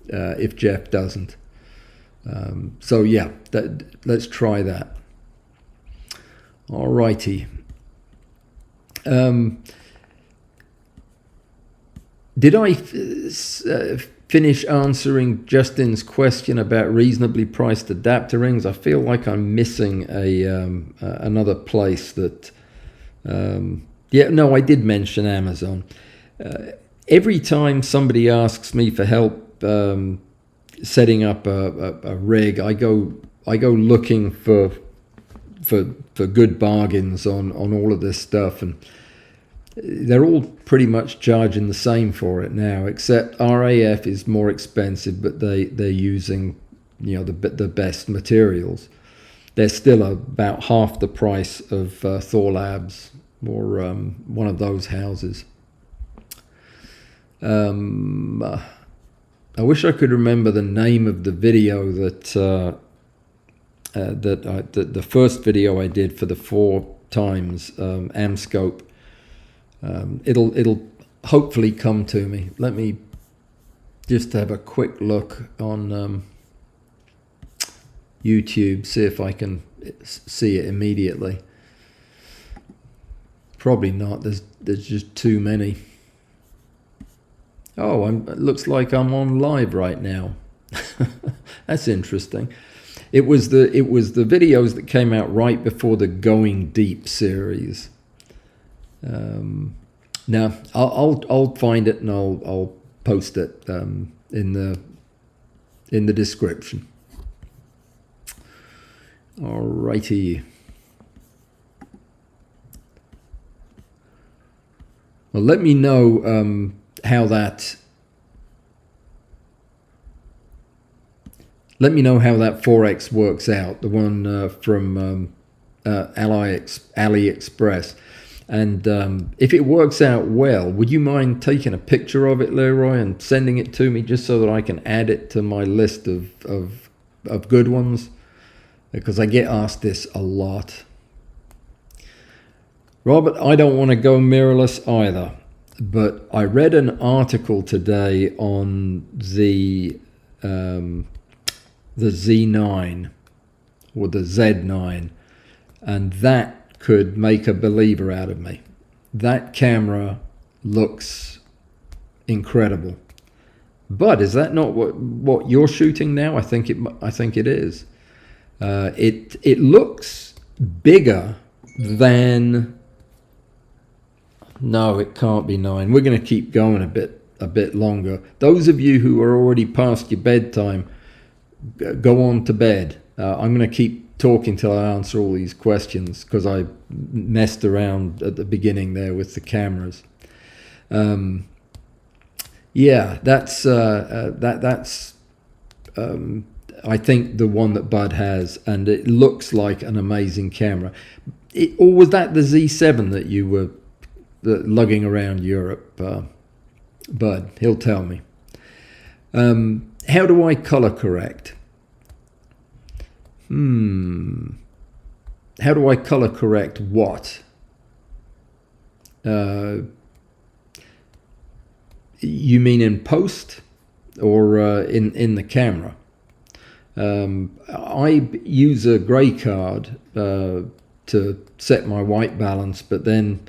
if Jeff doesn't. So yeah, let's try that. All righty. Did I finish answering Justin's question about reasonably priced adapter rings? I feel like I'm missing another place that... yeah, no, I did mention Amazon. Every time somebody asks me for help setting up a rig, I go looking for good bargains on all of this stuff, and they're all pretty much charging the same for it now, except RAF is more expensive, but they're using the best materials. They're still about half the price of Thor Labs or one of those houses. I wish I could remember the name of the video that the first video I did for the 4x Amscope. It'll hopefully come to me. Let me just have a quick look on YouTube, see if I can see it immediately. Probably not. There's just too many. Oh, it looks like I'm on live right now. That's interesting. It was the videos that came out right before the Going Deep series. Now I'll find it and I'll post it in the description. Alrighty. Well, let me know how that. Let me know how that 4X works out. The one from AliExpress. And if it works out well, would you mind taking a picture of it, Leroy, and sending it to me just so that I can add it to my list of good ones? Because I get asked this a lot. Robert, I don't want to go mirrorless either, but I read an article today on the Z9 or the Z9, and that could make a believer out of me. That camera looks incredible. But is that not what you're shooting now? I think it is. It looks bigger than. No, it can't be 9. We're going to keep going a bit longer. Those of you who are already past your bedtime, go on to bed. I'm going to keep talking till I answer all these questions because I messed around at the beginning there with the cameras. Yeah, that's I think the one that Bud has, and it looks like an amazing camera. Or was that the Z7 that you were lugging around Europe? Bud, he'll tell me. How do I color correct? How do I color correct what? You mean in post or in the camera? I use a gray card to set my white balance, but then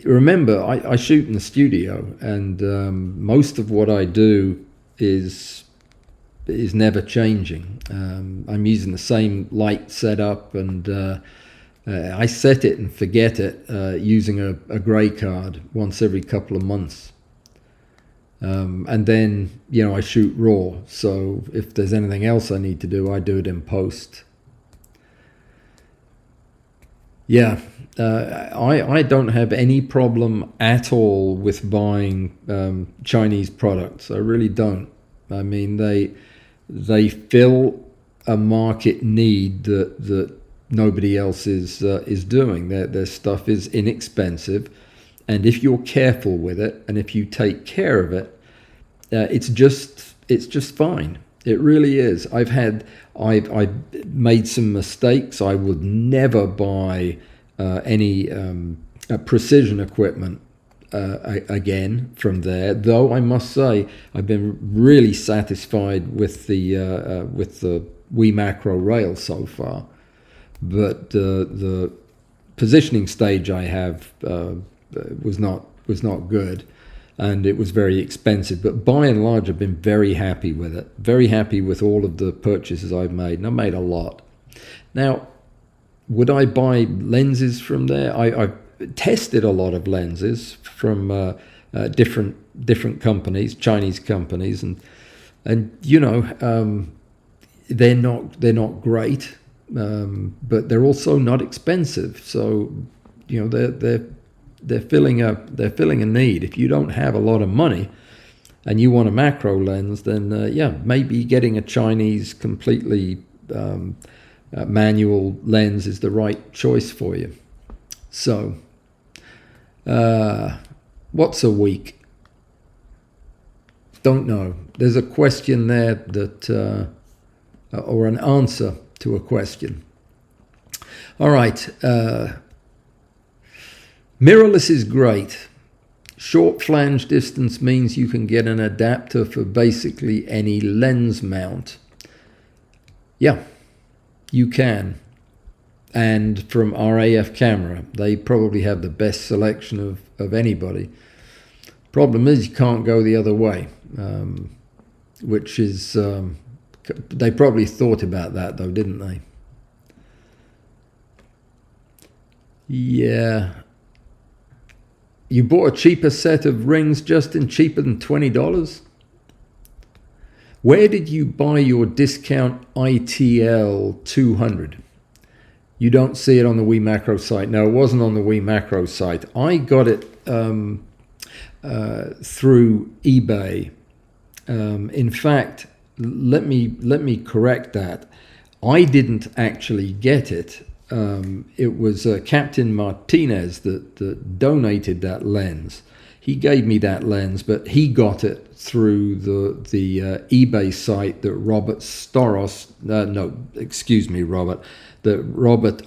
remember I shoot in the studio, and most of what I do is never changing. I'm using the same light setup, and I set it and forget it using a gray card once every couple of months. And then, I shoot raw. So if there's anything else I need to do, I do it in post. Yeah, I don't have any problem at all with buying Chinese products. I really don't. I mean, they fill a market need that nobody else is doing. Their stuff is inexpensive, and if you're careful with it and if you take care of it, it's just fine. It really is. I've made some mistakes. I would never buy any precision equipment again from there, though I must say I've been really satisfied with the Wii Macro rail so far. But the positioning stage I have was not good, and it was very expensive. But by and large, I've been very happy with it. Very happy with all of the purchases I've made, and I've made a lot. Now, would I buy lenses from there? I've tested a lot of lenses from different companies, Chinese companies, and they're not great, but they're also not expensive. So they're filling a need. If you don't have a lot of money and you want a macro lens, then maybe getting a Chinese completely manual lens is the right choice for you. So, what's a week? Don't know. There's a question there that, or an answer to a question. All right. Mirrorless is great. Short flange distance means you can get an adapter for basically any lens mount. Yeah, you can. and from RAF Camera. They probably have the best selection of anybody. Problem is, you can't go the other way, which is, they probably thought about that though, didn't they? Yeah. You bought a cheaper set of rings, Justin, cheaper than $20? Where did you buy your discount ITL 200? You don't see it on the WeMacro site. No, it wasn't on the WeMacro site. I got it through eBay. In fact, let me correct that. I didn't actually get it. It was Captain Martinez that donated that lens. He gave me that lens, but he got it through the eBay site that Robert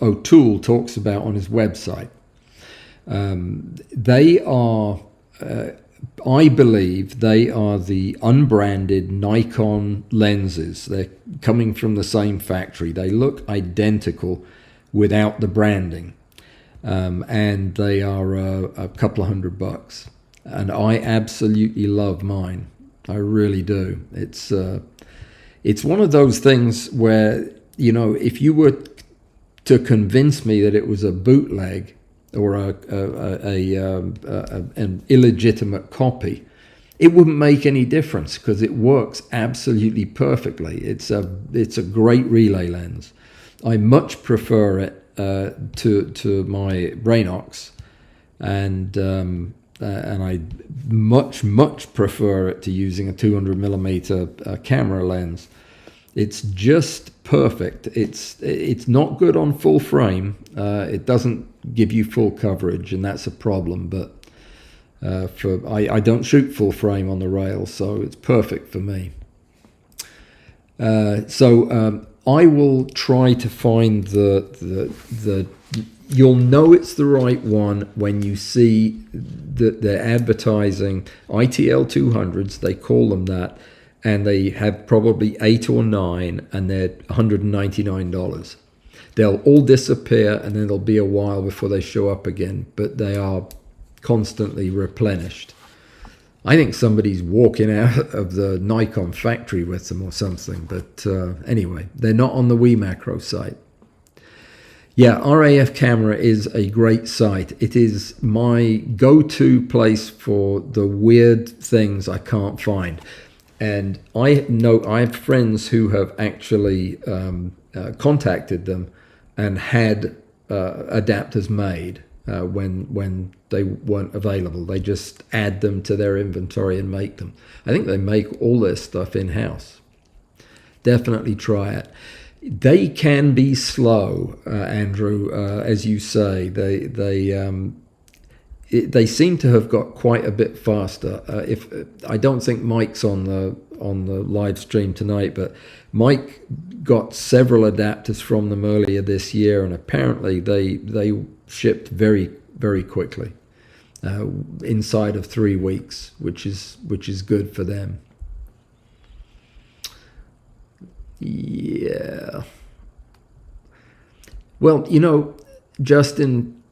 O'Toole talks about on his website. They are, I believe, they are the unbranded Nikon lenses. They're coming from the same factory. They look identical without the branding, and they are a couple of $100. And I absolutely love mine. I really do. It's one of those things where, you know, if you were to convince me that it was a bootleg or an illegitimate copy, it wouldn't make any difference because it works absolutely perfectly. It's a great relay lens. I much prefer it to my Brainox, and I much prefer it to using a 200mm camera lens. It's just perfect. It's not good on full frame. It doesn't give you full coverage, and that's a problem. But I don't shoot full frame on the rail, so it's perfect for me. I will try to find the you'll know it's the right one when you see that they're advertising ITL 200s, they call them that, and they have probably 8 or 9, and they're $199. They'll all disappear, and then it'll be a while before they show up again, but they are constantly replenished. I think somebody's walking out of the Nikon factory with them or something, but anyway, they're not on the WeMacro site. Yeah, RAF Camera is a great site. It is my go-to place for the weird things I can't find. And I know I have friends who have actually contacted them and had adapters made when they weren't available. They just add them to their inventory and make them. I think they make all their stuff in-house. Definitely try it. They can be slow, Andrew, as you say. They seem to have got quite a bit faster. If I don't think Mike's on the live stream tonight, but Mike got several adapters from them earlier this year, and apparently they shipped very, very quickly, inside of 3 weeks, which is good for them. Yeah. Well, you know, Justin,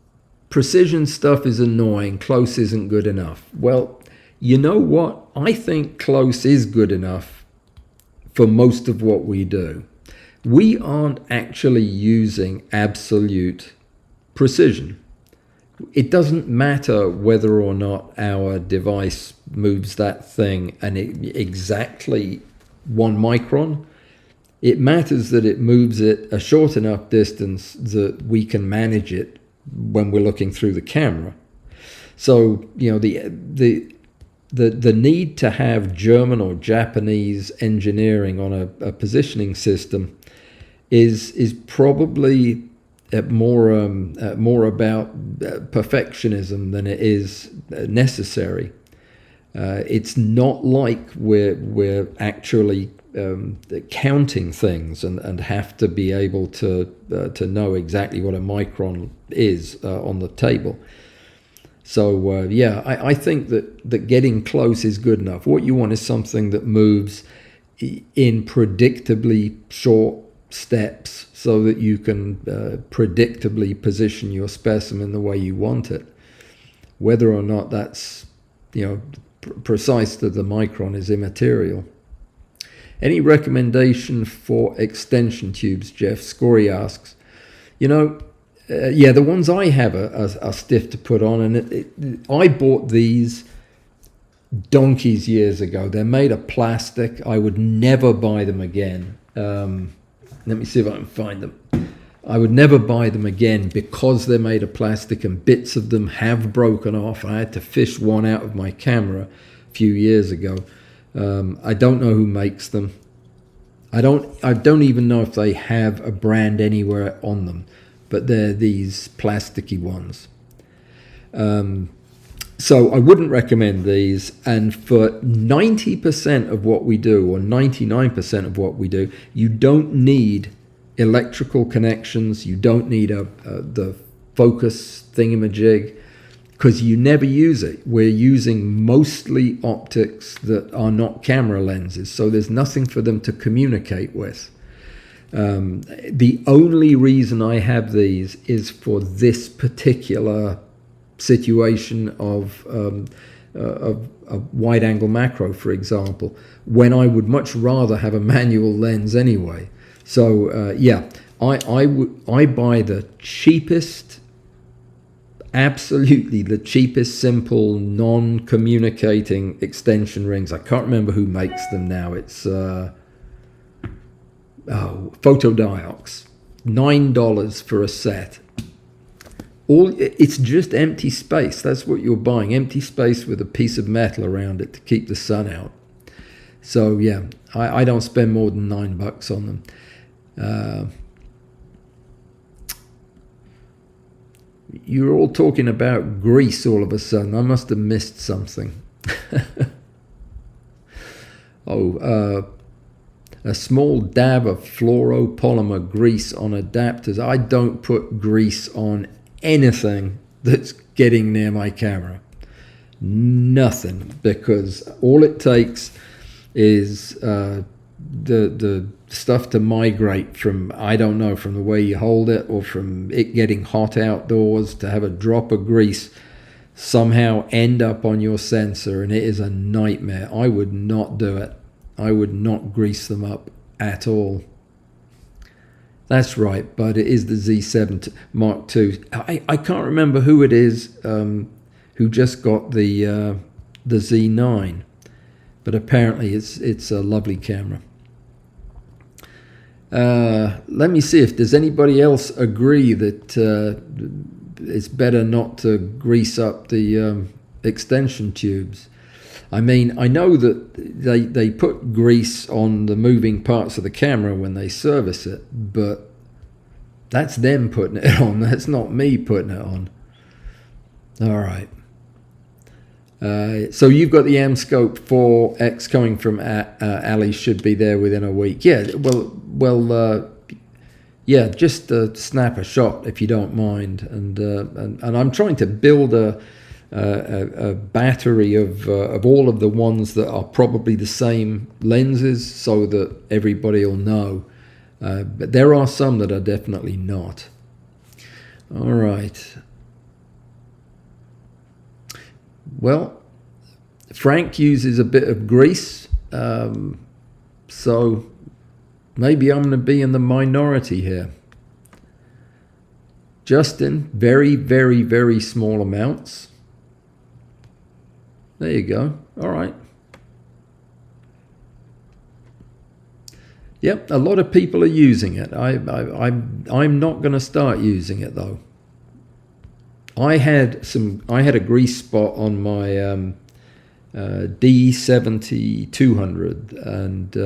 precision stuff is annoying. Close isn't good enough. Well, you know what? I think close is good enough for most of what we do. We aren't actually using absolute precision. It doesn't matter whether or not our device moves that thing and exactly 1 micron. It matters that it moves it a short enough distance that we can manage it when we're looking through the camera. So, you know, the need to have German or Japanese engineering on a positioning system is probably more about perfectionism than it is necessary. It's not like we're actually counting things and have to be able to know exactly what a micron is on the table. So yeah, I think that getting close is good enough. What you want is something that moves in predictably short steps so that you can predictably position your specimen the way you want it. Whether or not that's, precise to the micron is immaterial. Any recommendation for extension tubes, Jeff? Scory asks. Yeah, the ones I have are stiff to put on, and I bought these donkeys years ago. They're made of plastic. I would never buy them again. Let me see if I can find them. I would never buy them again because they're made of plastic and bits of them have broken off. I had to fish one out of my camera a few years ago. I don't know who makes them. I don't even know if they have a brand anywhere on them, but they're these plasticky ones. So I wouldn't recommend these. And for 90% of what we do, or 99% of what we do, you don't need electrical connections. You don't need the focus thingamajig, because you never use it. We're using mostly optics that are not camera lenses, so there's nothing for them to communicate with. The only reason I have these is for this particular situation of wide-angle macro, for example, when I would much rather have a manual lens anyway. So yeah, I buy the cheapest, absolutely the cheapest, simple, non-communicating extension rings. I can't remember who makes them now. It's Photodiox, $9 for a set. It's just empty space. That's what you're buying, empty space with a piece of metal around it to keep the sun out. So yeah, I don't spend more than $9 on them. You're all talking about grease all of a sudden. I must have missed something. A small dab of fluoropolymer grease on adapters. I don't put grease on anything that's getting near my camera. Nothing, because all it takes is the stuff to migrate from, I don't know, from the way you hold it or from it getting hot outdoors, to have a drop of grease somehow end up on your sensor, and it is a nightmare. I would not do it. I would not grease them up at all. That's right, but it is the Z7 Mark II. I can't remember who it is who just got the Z9, but apparently it's a lovely camera. Let me see if does anybody else agree that it's better not to grease up the extension tubes. I mean, I know that they put grease on the moving parts of the camera when they service it, but that's them putting it on. That's not me putting it on. All right. So you've got the Amscope 4X coming from Ali, should be there within a week. Yeah, well, yeah, just snap a shot if you don't mind. And I'm trying to build a battery of all of the ones that are probably the same lenses, so that everybody will know. But there are some that are definitely not. All right. Well, Frank uses a bit of grease, so maybe I'm going to be in the minority here. Justin, very, very, very small amounts. There you go. All right. Yep, a lot of people are using it. I'm not going to start using it though. I had a grease spot on my D70-200, and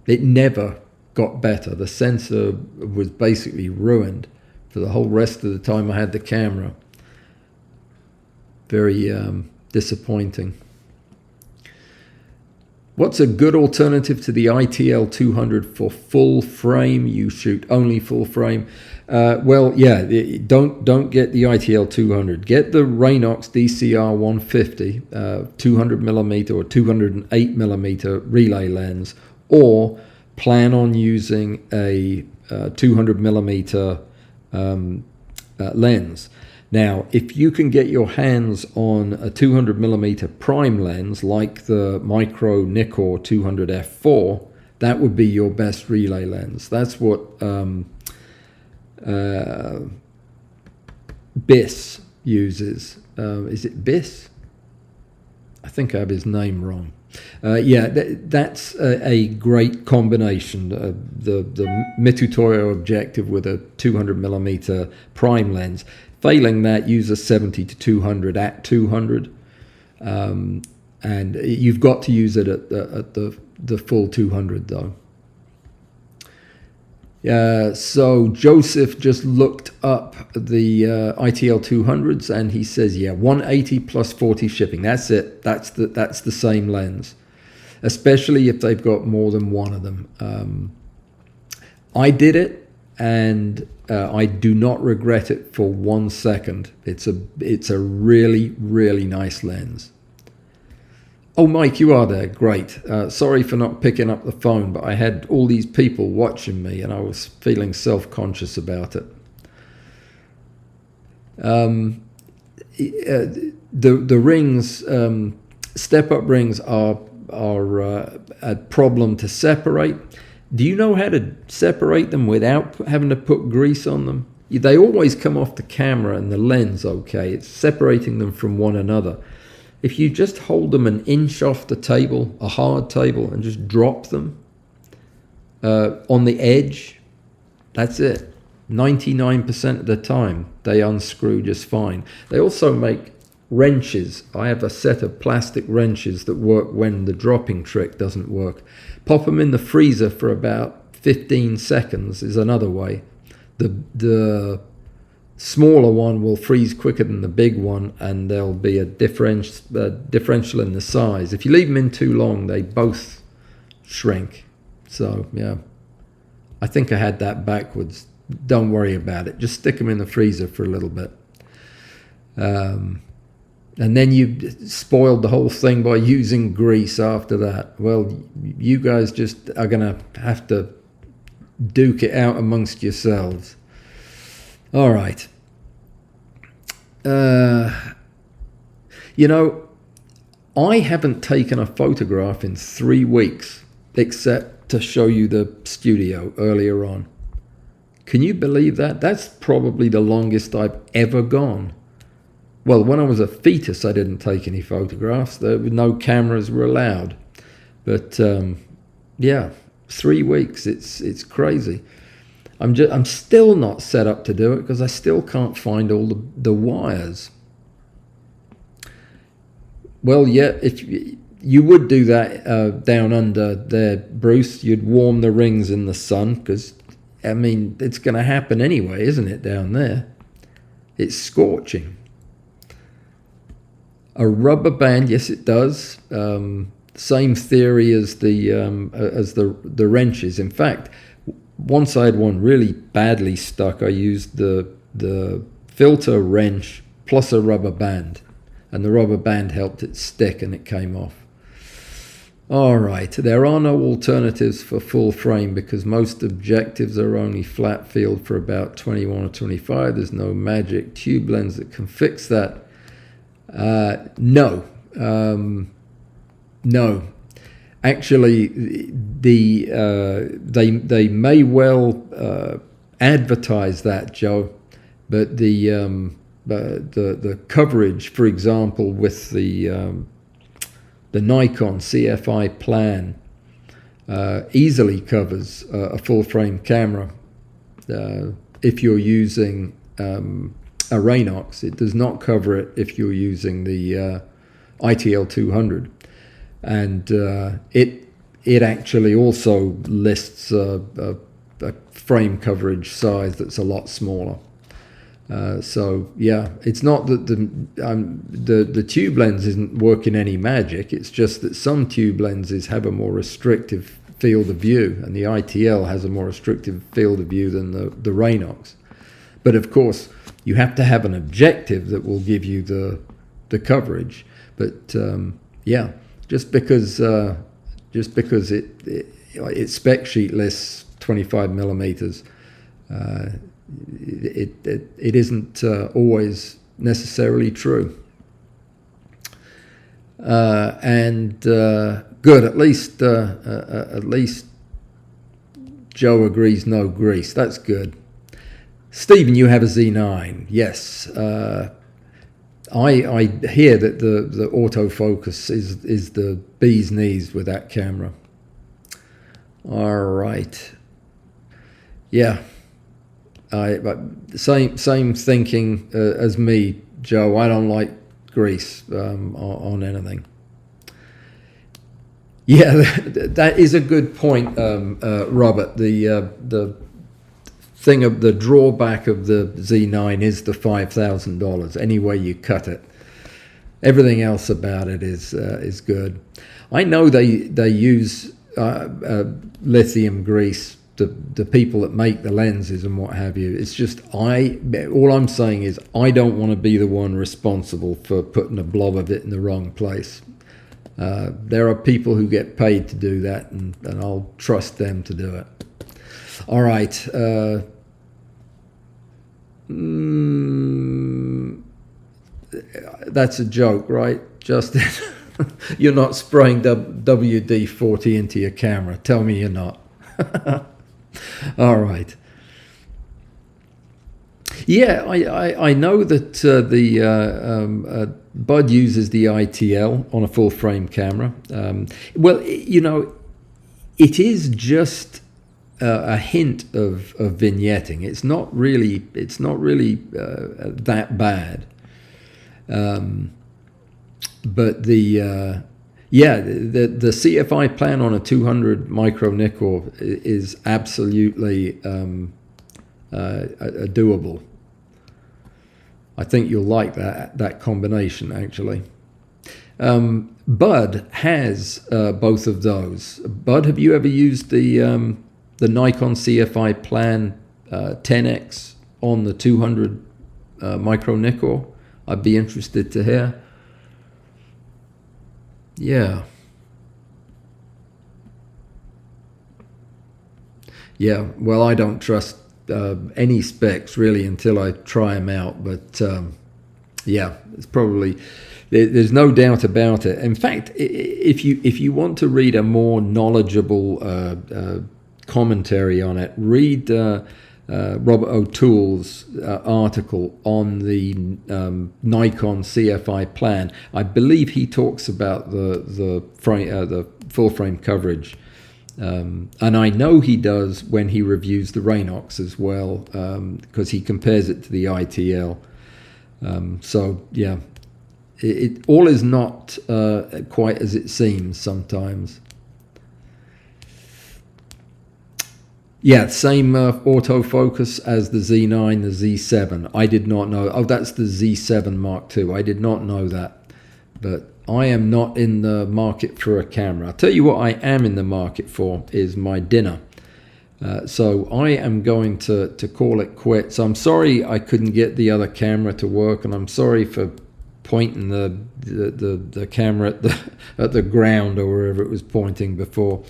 it never got better. The sensor was basically ruined for the whole rest of the time I had the camera. Very disappointing. What's a good alternative to the ITL-200 for full frame? You shoot only full frame. Well, yeah, don't get the ITL-200. Get the Raynox DCR-150, 200 millimeter or 208 millimeter relay lens, or plan on using a 200 millimeter lens. Now, if you can get your hands on a 200 millimeter prime lens like the Micro Nikkor 200 f4, that would be your best relay lens. That's what Biss uses. Is it Biss? I think I have his name wrong. Yeah, that's a great combination. The Mitutoyo objective with a 200 millimeter prime lens. Failing that, use a 70 to 200 at 200, and you've got to use it at the full 200 though. So Joseph just looked up the ITL 200s and he says, yeah, 180 plus 40 shipping. That's it. That's the same lens, especially if they've got more than one of them. I did it, and I do not regret it for 1 second. It's a really, really nice lens. Oh, Mike, you are there. Great. Sorry for not picking up the phone, but I had all these people watching me and I was feeling self-conscious about it. The rings, step-up rings are a problem to separate. Do you know how to separate them without having to put grease on them? They always come off the camera and the lens okay. It's separating them from one another. If you just hold them an inch off the table, a hard table, and just drop them on the edge, that's it. 99% of the time, they unscrew just fine. They also make wrenches. I have a set of plastic wrenches that work when the dropping trick doesn't work. Pop them in the freezer for about 15 seconds is another way. The smaller one will freeze quicker than the big one, and there'll be a differential in the size. If you leave them in too long, they both shrink. So yeah, I think I had that backwards. Don't worry about it. Just stick them in the freezer for a little bit. And then you spoiled the whole thing by using grease after that. Well, you guys just are going to have to duke it out amongst yourselves. All right. You know, I haven't taken a photograph in 3 weeks, except to show you the studio earlier on. Can you believe that? That's probably the longest I've ever gone. Well, when I was a fetus, I didn't take any photographs. No cameras were allowed. But yeah, 3 weeks. It's crazy. I'm still not set up to do it because I still can't find all the wires. Well, yeah, if you would do that down under there, Bruce, you'd warm the rings in the sun because, I mean, it's going to happen anyway, isn't it, down there? It's scorching. A rubber band, yes, it does. Same theory as the wrenches. In fact, once I had one really badly stuck, I used the filter wrench plus a rubber band, and the rubber band helped it stick and it came off. All right, there are no alternatives for full frame because most objectives are only flat field for about 21 or 25. There's no magic tube lens that can fix that. No. Actually, they may well advertise that, Joe, but the coverage, for example, with the Nikon CFI plan easily covers a full frame camera if you're using a Raynox. It does not cover it if you're using the ITL 200. And it actually also lists a frame coverage size that's a lot smaller. So yeah, it's not that the tube lens isn't working any magic. It's just that some tube lenses have a more restrictive field of view, and the ITL has a more restrictive field of view than the Raynox. But of course, you have to have an objective that will give you the coverage. But yeah. Just because its spec sheet lists 25 millimeters It isn't always necessarily true. And good, at least Joe agrees no grease. That's good. Stephen, you have a Z9. Yes. I hear that the autofocus is the bee's knees with that camera. All right. Yeah. But same thinking as me, Joe. I don't like grease on anything. Yeah, that is a good point, Robert. The thing of the drawback of the Z9 is the $5,000. Any way you cut it, everything else about it is good. I know they use lithium grease. The people that make the lenses and what have you. It's just all I'm saying is I don't want to be the one responsible for putting a blob of it in the wrong place. There are people who get paid to do that, and I'll trust them to do it. All right. That's a joke, right, Justin? You're not spraying WD-40 into your camera. Tell me you're not. All right. Yeah, I know that the Bud uses the ITL on a full frame camera. Well, you know, it is just a hint of vignetting. It's not really that bad. But the CFI plan on a 200 micro nickel is absolutely doable. I think you'll like that combination, actually. Bud has both of those. Bud, have you ever used the Nikon CFI plan 10x on the 200 micro nickel? I'd be interested to hear. Yeah. Yeah, well, I don't trust any specs really until I try them out, but yeah, it's probably, there's no doubt about it. In fact, if you want to read a more knowledgeable commentary on it, read Robert O'Toole's article on the Nikon CFI plan. I believe he talks about the full frame coverage, and I know he does when he reviews the Raynox as well, because he compares it to the ITL. So yeah, it all is not quite as it seems sometimes. Yeah, same autofocus as the Z9, the Z7. I did not know. Oh, that's the Z7 Mark II. I did not know that. But I am not in the market for a camera. I'll tell you what I am in the market for is my dinner. So I am going to call it quits. I'm sorry I couldn't get the other camera to work, and I'm sorry for pointing the camera at the ground or wherever it was pointing before.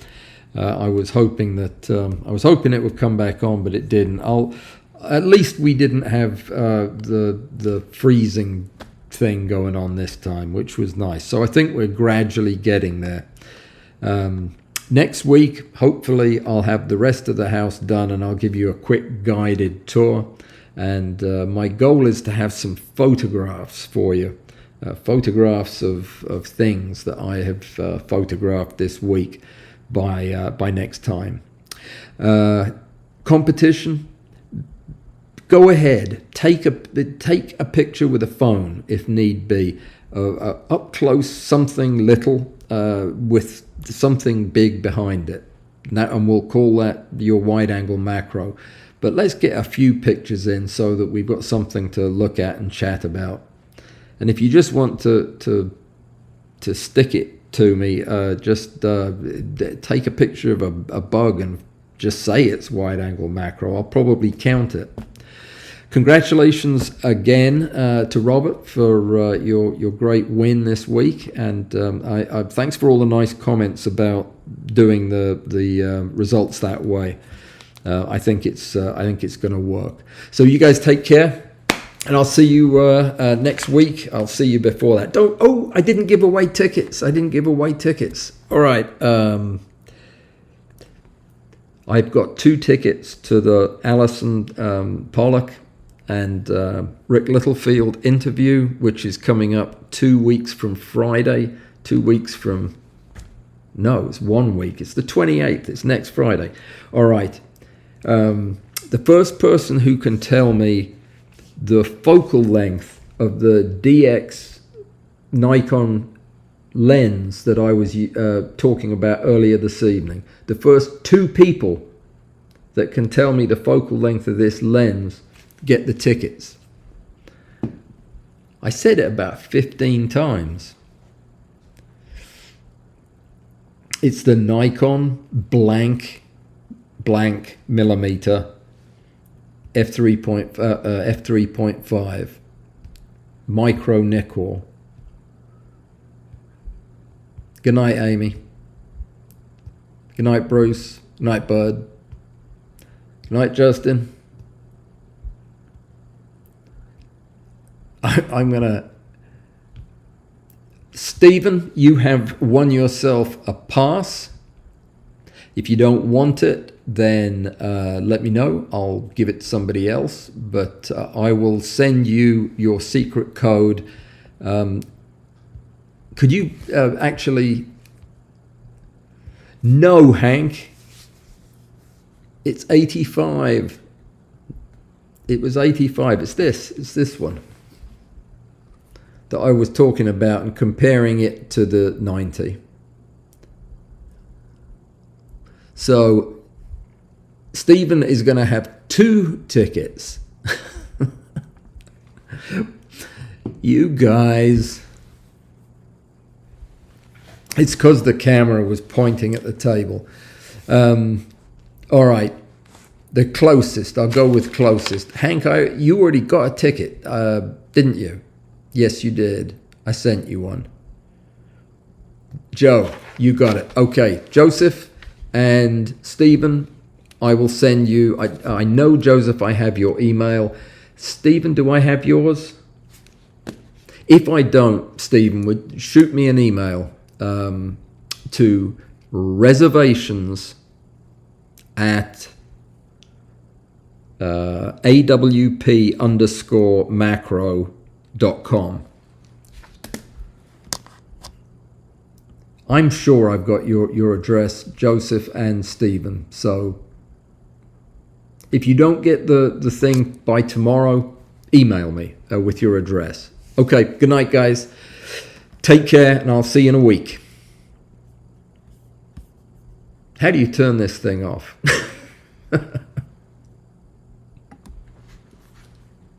I was hoping it would come back on, but it didn't. At least we didn't have the freezing thing going on this time, which was nice. So I think we're gradually getting there. Next week, hopefully, I'll have the rest of the house done, and I'll give you a quick guided tour. And my goal is to have some photographs for you, photographs of things that I have photographed this week. By next time. Competition, go ahead, take a picture with a phone if need be, up close, something little with something big behind it, and we'll call that your wide angle macro. But let's get a few pictures in so that we've got something to look at and chat about. And if you just want to stick it to me, just take a picture of a bug and just say it's wide angle macro. I'll probably count it. Congratulations again to Robert for your great win this week, and thanks for all the nice comments about doing the results that way. I think it's going to work. So you guys take care, and I'll see you next week. I'll see you before that. Oh, I didn't give away tickets. All right. I've got 2 tickets to the Alison Pollock and Rick Littlefield interview, which is coming up 2 weeks from Friday. 2 weeks from... No, it's 1 week. It's the 28th. It's next Friday. All right. The first person who can tell me the focal length of the DX Nikon lens that I was talking about earlier this evening, the first 2 people that can tell me the focal length of this lens get the tickets. I said it about 15 times. It's the Nikon blank millimeter f3.5 micro Nikkor. Good night, Amy. Good night, Bruce. Good night, Bud. Good night, Justin. I'm gonna... Stephen, you have won yourself a pass. If you don't want it, then let me know. I'll give it to somebody else. But I will send you your secret code. Could you actually... No, Hank. It's 85. It was 85. It's this one that I was talking about and comparing it to the 90. So Stephen is going to have 2 tickets. You guys. It's because the camera was pointing at the table. All right. The closest. I'll go with closest. Hank, you already got a ticket, didn't you? Yes, you did. I sent you one. Joe, you got it. Okay. Joseph and Stephen, I will send you. I know, Joseph, I have your email. Stephen, do I have yours? If I don't, Stephen, would shoot me an email to reservations at awp_macro.com. I'm sure I've got your address, Joseph and Stephen. So if you don't get the thing by tomorrow, email me with your address. Okay, good night, guys. Take care, and I'll see you in a week. How do you turn this thing off?